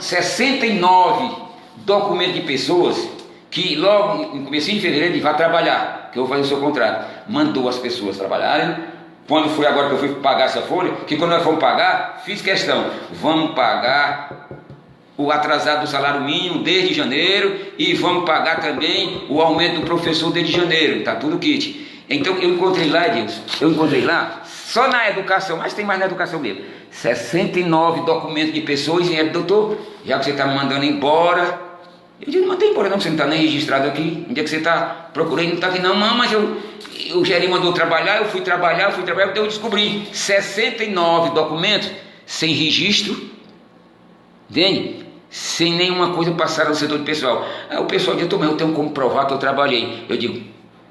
69 documentos de pessoas que logo no começo de fevereiro ele vai trabalhar, que eu vou fazer o seu contrato. Mandou as pessoas trabalharem. Quando foi agora que eu fui pagar essa folha, que quando nós fomos pagar, fiz questão, vamos pagar o atrasado do salário mínimo desde janeiro e vamos pagar também o aumento do professor desde janeiro, tá tudo kit. Então eu encontrei lá, Edilson, só na educação, mas tem mais na educação mesmo, 69 documentos de pessoas e doutor, já que você está me mandando embora, eu digo, não manda embora não, você não está nem registrado aqui, onde é que você está procurando, não está aqui não, mas o Geri mandou trabalhar, eu fui trabalhar, então eu descobri 69 documentos sem registro, entende? Sem nenhuma coisa passar no setor de pessoal. Aí o pessoal diz, eu tenho como provar que eu trabalhei. Eu digo,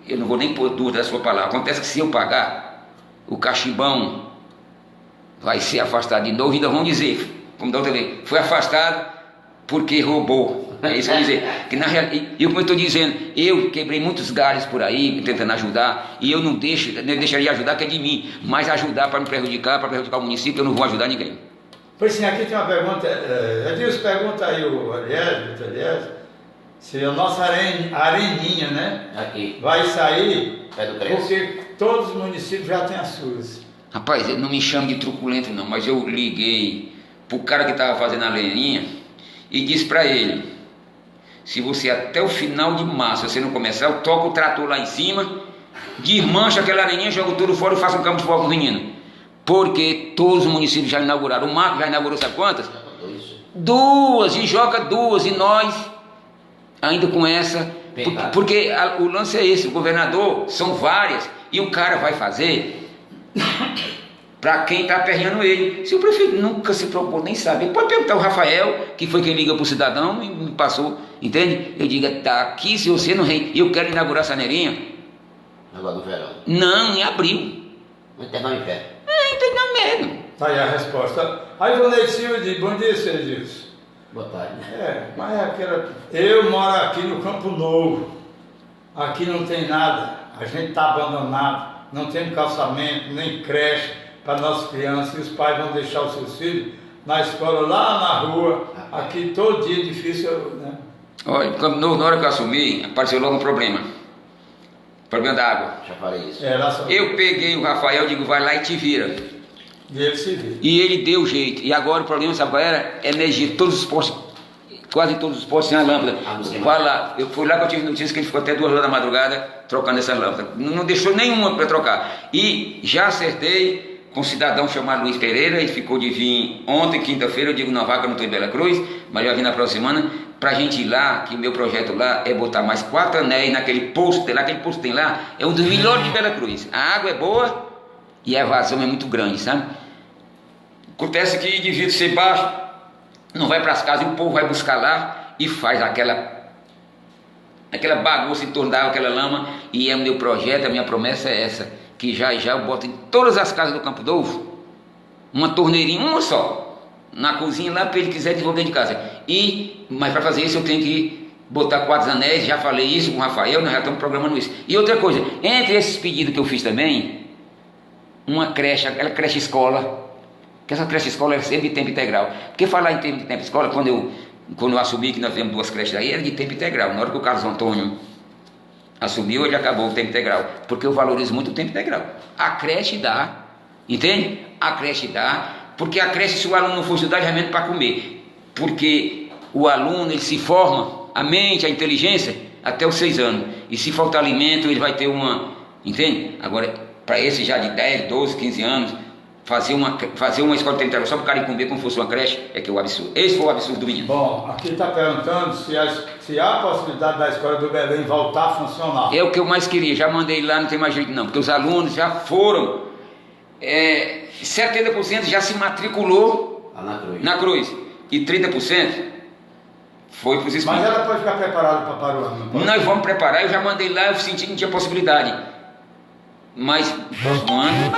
eu não vou nem pôr dúvida da sua palavra. Acontece que se eu pagar, o Caxibão vai ser afastado de novo e ainda vão dizer, como da outra vez, foi afastado porque roubou. É isso que eu dizer. Que na real, e como eu estou dizendo, eu quebrei muitos galhos por aí, tentando ajudar, e eu não deixaria ajudar, que é de mim, mas ajudar para me prejudicar, para prejudicar o município, eu não vou ajudar ninguém. Pois sim, aqui tem uma pergunta. Edilson, pergunta aí o Elias, se a nossa areninha, né? Aqui, Vai sair, pé do Cresce. porque todos os municípios já têm as suas. Rapaz, ele não me chama de truculento não, mas eu liguei pro cara que estava fazendo a areninha e disse para ele: se você até o final de março você não começar, eu toco o trator lá em cima, desmancha aquela areninha, jogo tudo fora e faço um campo de futebol com os meninos. Porque todos os municípios já inauguraram. O Marco já inaugurou, sabe quantas? 2, e joga 2, e nós ainda com essa. Porque o lance é esse: o governador, são várias, e o cara vai fazer para quem está aperreando ele. Se o prefeito nunca se propôs nem saber, pode perguntar ao Rafael, que foi quem liga para o cidadão e me passou, entende? Eu digo: tá aqui, se você não rei, eu quero inaugurar a saneirinha. Agora do verão. Não, em abril. Vai terminar o inferno. Não tem não medo. Tá aí a resposta. Aí o Ney Silva diz: bom dia, seu Edilson. Boa tarde. Mas é aquela. Eu moro aqui no Campo Novo. Aqui não tem nada. A gente está abandonado. Não tem calçamento, nem creche para nossas crianças. E os pais vão deixar os seus filhos na escola, lá na rua. Aqui todo dia é difícil, né? Olha, na hora que eu assumi, apareceu logo um problema. Problema da água. Já falei isso. Eu peguei o Rafael e digo: vai lá e te vira. E ele se vira. E ele deu jeito. E agora o problema, sabe qual era? Energia. Todos os postos, quase todos os postos tinham a lâmpada. Vai lá. Eu fui lá que eu tive notícia que ele ficou até 2 horas da madrugada trocando essa lâmpada. Não deixou nenhuma para trocar. E já acertei com um cidadão chamado Luiz Pereira. Ele ficou de vir ontem, quinta-feira. Eu digo: não, vaca, eu não estou em Bela Cruz, mas eu vim na próxima semana. Pra gente ir lá, que meu projeto lá é botar mais 4 anéis naquele posto lá. Aquele posto que tem lá é um dos melhores de Bela Cruz. A água é boa e a evasão é muito grande, sabe? Acontece que devia ser baixo, não vai para as casas, e o povo vai buscar lá e faz aquela bagunça em torno da água, aquela lama. E é o meu projeto, a minha promessa é essa, que já eu boto em todas as casas do Campo Novo uma torneirinha, uma só, na cozinha lá, para ele quiser desenvolver de casa. Mas para fazer isso eu tenho que botar 4 anéis. Já falei isso com o Rafael, nós já estamos programando isso. E outra coisa, entre esses pedidos que eu fiz também, uma creche, aquela creche escola, que essa creche escola é sempre de tempo integral. Porque falar em tempo de tempo escola, quando eu assumi que nós temos 2 creches aí, era de tempo integral. Na hora que o Carlos Antônio assumiu, ele acabou o tempo integral, porque eu valorizo muito o tempo integral. A creche dá, entende? A creche dá, porque a creche, se o aluno não for estudar, já é menos para comer, porque o aluno, ele se forma, a mente, a inteligência, até os 6 anos, e se faltar alimento, ele vai ter entende? Agora, para esse já de 10, 12, 15 anos, fazer uma escola de tempo integral só para o cara ir comer como fosse uma creche, é que é o absurdo. Esse foi o absurdo do menino. Bom, aqui está perguntando se há a possibilidade da escola do Belém voltar a funcionar. É o que eu mais queria, já mandei lá, não tem mais jeito não, porque os alunos já foram, 70% já se matriculou na Cruz, e 30% foi para os espíritos. Mas ela pode ficar preparada para o ano, não pode? Nós vamos preparar, eu já mandei lá, eu senti que não tinha possibilidade. Mas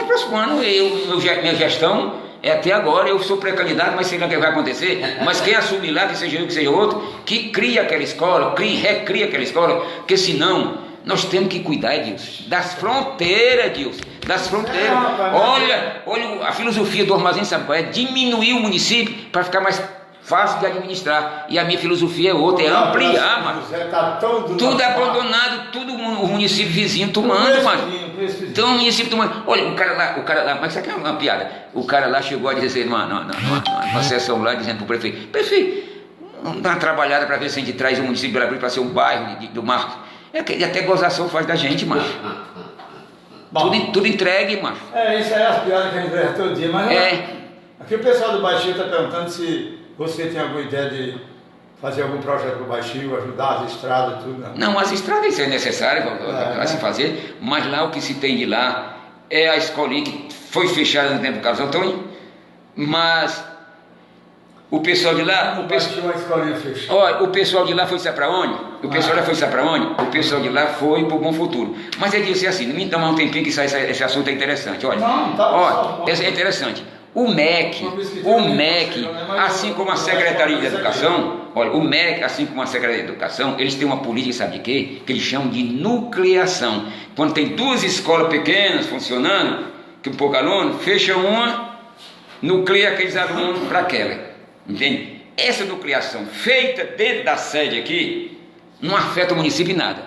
próximo ano minha gestão é até agora, eu sou pré-candidato, mas sei lá o que vai acontecer. Mas quem assumir lá, que seja eu, que seja outro, que cria aquela escola, recria aquela escola, porque senão nós temos que cuidar, Edilson, das fronteiras, Edilson, das fronteiras. Olha a filosofia do Armazém, sabe qual é? Diminuir o município para ficar mais fácil de administrar. E a minha filosofia é outra, é ampliar, mano. Tudo é abandonado, tudo o município vizinho tomando, mano. Então o município tomando. Olha, o cara lá, mas isso aqui é uma piada. O cara lá chegou a dizer, numa sessão lá, dizendo pro prefeito: prefeito, vamos dar uma trabalhada para ver se a gente traz o município de Bela Cruz para ser um bairro do Marco. Até gozação faz da gente, mano. Tudo entregue, mano. Isso aí é as piadas que a gente vê todo dia, mas aqui o pessoal do Baixio está perguntando se você tem alguma ideia de fazer algum projeto para o Baixio, ajudar as estradas, tudo, não? Não, as estradas isso é necessário para se fazer, mas lá o que se tem de lá é a escolinha que foi fechada no tempo do Carlos Antônio, mas o pessoal de lá... o pessoal de lá foi para onde? O pessoal de lá foi para o Bom Futuro. Mas é dizer assim, me dá um tempinho que esse assunto é interessante. Olha, esse é interessante. O MEC, assim como a Secretaria de Educação, eles têm uma política, sabe de quê? Que eles chamam de nucleação. Quando tem 2 escolas pequenas funcionando, que um pouco aluno, fecha uma nucleia aqueles alunos para aquela, entende? Essa nucleação feita dentro da sede aqui não afeta o município em nada,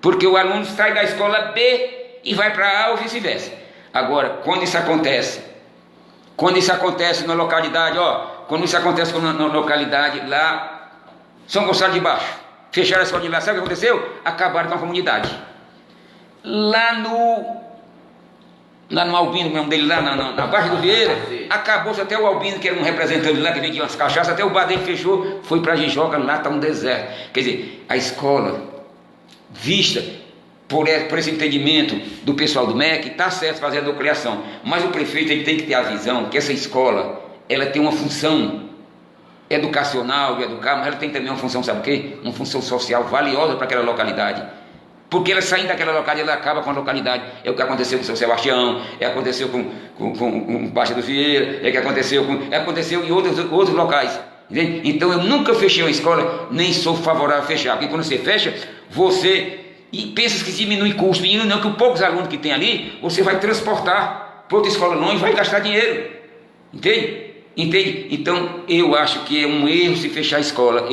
porque o aluno sai da escola B e vai para A ou vice-versa. Agora, quando isso acontece na localidade, quando isso acontece na localidade lá, São Gonçalo de Baixo, fecharam a escola de lá, sabe o que aconteceu? Acabaram com a comunidade. Lá no Albino, o nome dele lá na Baixa do Vieira, acabou-se até o Albino, que era um representante lá, que vendia umas cachaças, até o bar dele fechou, foi para Jijoca, lá está um deserto. Quer dizer, a escola, vista por esse entendimento do pessoal do MEC, está certo fazer a nucleação, mas o prefeito ele tem que ter a visão que essa escola, ela tem uma função educacional, de educar, mas ela tem também uma função, sabe o quê? Uma função social valiosa para aquela localidade. Porque ela saindo daquela localidade, ela acaba com a localidade. É o que aconteceu com o São Sebastião, aconteceu com Baixa do Vieira, aconteceu em outros locais. Entende? Então eu nunca fechei uma escola, nem sou favorável a fechar. Porque quando você fecha, você pensa que diminui custo, e não, que os poucos alunos que tem ali, você vai transportar para outra escola longe, vai gastar dinheiro. Entende? Então eu acho que é um erro se fechar a escola.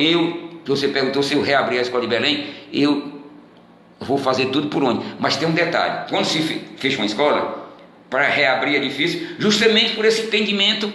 Você perguntou se eu reabrir a escola de Belém, eu vou fazer tudo por onde, mas tem um detalhe: quando se fecha uma escola, para reabrir é difícil, justamente por esse entendimento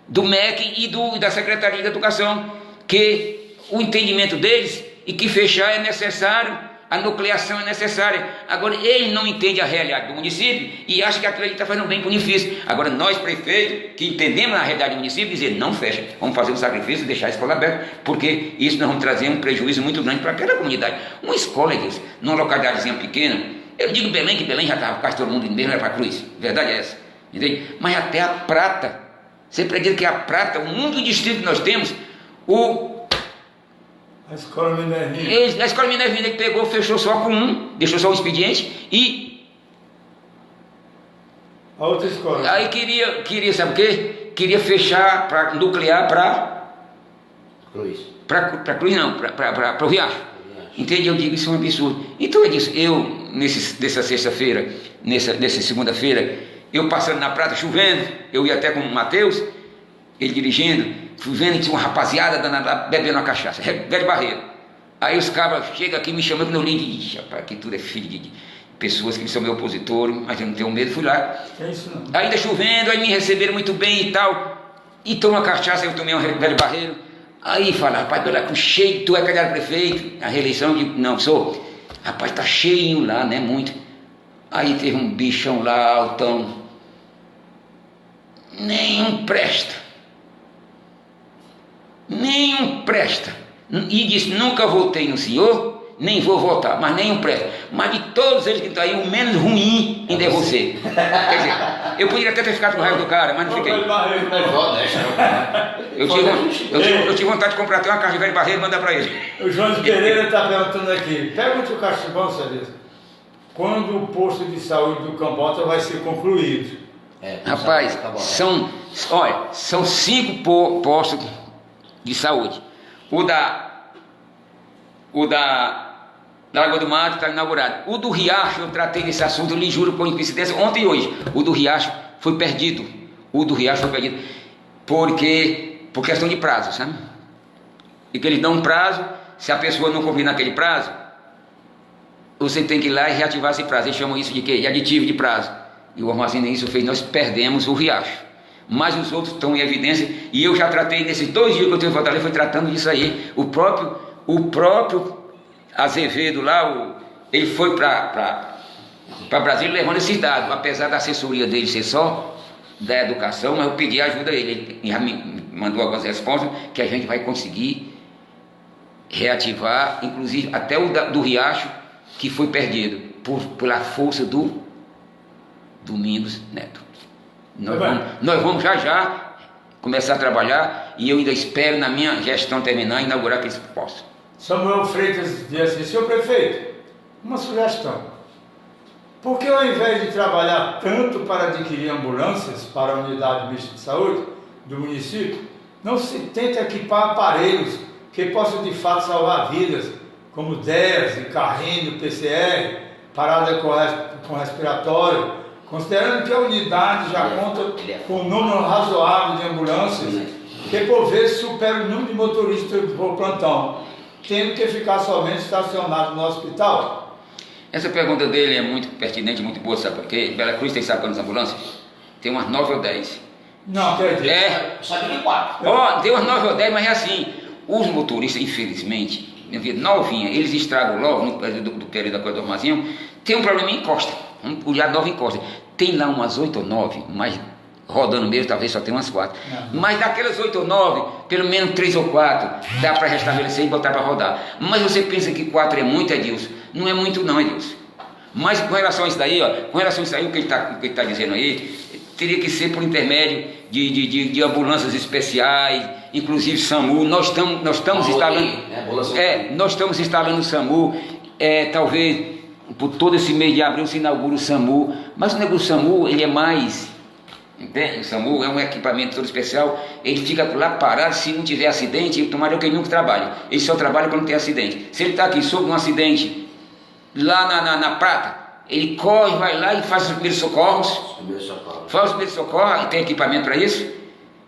do MEC e da Secretaria de Educação, que o entendimento deles e que fechar é necessário, a nucleação é necessária. Agora eles não entendem a realidade do município e acham que aquilo ali está fazendo bem para o município. Agora nós, prefeitos, que entendemos a realidade do município, dizer não fecha, vamos fazer um sacrifício e deixar a escola aberta, porque isso nós vamos trazer um prejuízo muito grande para aquela comunidade. Uma escola, Deus, numa localidadezinha pequena, eu digo Belém, que Belém já estava quase todo mundo indo mesmo, era para Cruz, verdade é essa, entende? Mas até a Prata, você acredita que a Prata, o único distrito que nós temos, a escola Minervina. A escola Minervina que pegou, fechou só com um, deixou só o expediente e a outra escola. Aí queria sabe o quê? Queria fechar para nuclear para Cruz. Para Cruz não, para o Riacho. Entende? Eu digo, isso é um absurdo. Então é disso. Nessa sexta-feira, nessa segunda-feira, eu passando na Prata, chovendo, eu ia até com o Matheus, ele dirigindo, fui vendo e tinha uma rapaziada bebendo uma cachaça, velho barreiro. Aí os cabras chegam aqui me chamando no link e dizem, rapaz, que tudo é filho de pessoas que são meu opositor, mas eu não tenho medo, fui lá. É isso não. Ainda chovendo, aí me receberam muito bem e tal, e tomou uma cachaça, eu tomei um velho barreiro. Aí fala, rapaz, olha, com cheio, tu é candidato a prefeito, a reeleição, eu digo, não, sou. Rapaz, tá cheinho lá, né, muito. Aí teve um bichão lá, altão, nenhum presta. E disse, nunca votei no senhor, nem vou votar, mas nenhum presta. Mas de todos eles que estão aí, o menos ruim ainda é você. Quer dizer, eu poderia até ter ficado com raiva do cara, mas não fiquei. Eu tive vontade de comprar até uma caixa de velho barreiro e mandar para ele. O João Pereira está perguntando aqui, pergunte o Cachibão, Cedês, quando o posto de saúde do Cambota vai ser concluído? Rapaz, são 5 postos de saúde. O da Lagoa do Mato está inaugurado. O do Riacho, eu tratei desse assunto, eu lhe juro, por coincidência, ontem e hoje. O do Riacho foi perdido. Por questão de prazo, sabe? E que eles dão um prazo, se a pessoa não cumprir naquele prazo, você tem que ir lá e reativar esse prazo. Eles chamam isso de quê? De aditivo de prazo. E o armazém isso fez, nós perdemos o Riacho. Mas os outros estão em evidência, e eu já tratei nesses 2 dias que eu tenho em Fortaleza, foi tratando disso aí. O próprio Azevedo lá, ele foi para Brasília levando esses dados, apesar da assessoria dele ser só da educação, mas eu pedi ajuda a ele, ele já me mandou algumas respostas, que a gente vai conseguir reativar, inclusive até o do Riacho, que foi perdido, pela força do Domingos Neto. Nós vamos já começar a trabalhar, e eu ainda espero, na minha gestão terminar, inaugurar aqueles postos. Samuel Freitas diz assim, senhor prefeito, uma sugestão. Por que ao invés de trabalhar tanto para adquirir ambulâncias para a unidade mista de saúde do município, não se tenta equipar aparelhos que possam de fato salvar vidas, como DES, carrinho, PCR, parada com respiratório, Considerando que a unidade já conta ele é com um número razoável de ambulâncias, que por vezes supera o número de motoristas por plantão, tendo que ficar somente estacionado no hospital? Essa pergunta dele é muito pertinente, muito boa, sabe por quê? Bela Cruz tem, sabe quantas ambulâncias? Tem umas 9 ou 10. Não, acredito. Sabia de 4. Ó, tem umas 9 ou 10, mas é assim, os motoristas, infelizmente, novinha, eles estragam logo no do período da coisa do armazinho, tem um problema em encosta, o lado 9 encosta. Tem lá umas 8 ou 9, mas rodando mesmo, talvez só tem umas 4. Mas daquelas 8 ou 9, pelo menos 3 ou 4, dá para restabelecer e botar para rodar. Mas você pensa que 4 é muito, Edilson? Não é muito não, Edilson. Mas com relação a isso daí, ó, com relação a isso aí, o que ele está dizendo aí, teria que ser por intermédio de ambulâncias especiais, inclusive SAMU. Nós estamos instalando, nós estamos instalando o SAMU, talvez por todo esse mês de abril se inaugura o SAMU, mas o negócio do SAMU, ele é mais, entende? O SAMU é um equipamento todo especial, ele fica lá parado, se não tiver acidente, tomara que ele nunca trabalhe, ele só trabalha quando tem acidente. Se ele está aqui sob um acidente, lá na Prata, ele corre, vai lá e faz os primeiros socorros, faz os primeiros socorros, e tem equipamento para isso.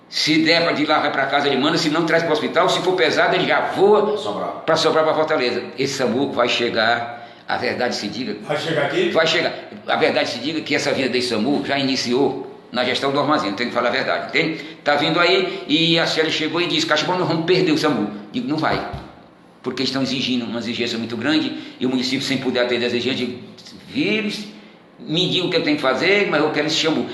Se der para de lá, vai para casa, ele manda, se não traz para o hospital, se for pesado, ele já voa para Sobral, para Fortaleza. Esse SAMU vai chegar, a verdade se diga... Vai chegar aqui? Vai chegar. A verdade se diga que essa vinda desse SAMU já iniciou na gestão do armazém, tenho que falar a verdade, entende? Está vindo aí e a Célia chegou e disse, Caixa, nós vamos perder o SAMU. Digo, não vai, porque estão exigindo uma exigência muito grande e o município, sem poder atender a exigência, vírus, me diga o que eu tenho que fazer, mas eu quero esse SAMU.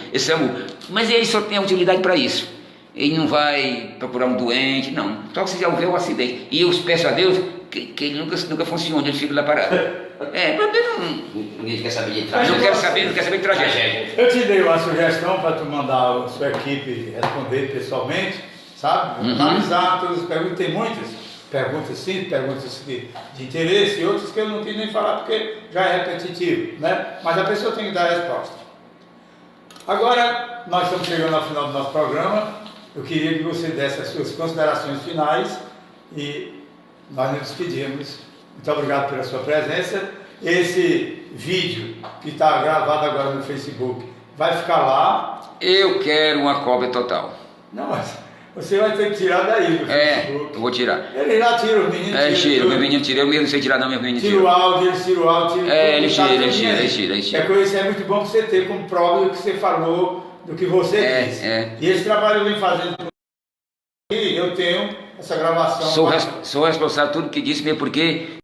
Mas ele só tem a utilidade para isso. Ele não vai procurar um doente, não. Só se houver um acidente. E eu peço a Deus que ele nunca funcione, ele fica lá parado. Ninguém quer saber de tragédia. Não quer saber de tragédia. Eu te dei uma sugestão para tu mandar a sua equipe responder pessoalmente, sabe? Analisar todas as perguntas, tem muitas perguntas sim, perguntas de interesse e outras que eu não quis nem falar porque já é repetitivo, né? Mas a pessoa tem que dar a resposta. Agora, nós estamos chegando ao final do nosso programa. Eu queria que você desse as suas considerações finais e nós nos despedimos. Muito obrigado pela sua presença. Esse vídeo que está gravado agora no Facebook vai ficar lá. Eu quero uma cópia total. Não, mas você vai ter que tirar daí do Facebook. Eu vou tirar. Ele lá tira, o menino tira. Meu menino tira, eu mesmo não sei tirar não, meu menino tira. Tira o áudio, ele tira o áudio. Ele tira. É coisa, isso é muito bom para você ter como prova do que você falou, do que você disse. E esse trabalho eu venho fazendo e eu tenho essa gravação. Sou responsável por tudo que disse, mesmo porque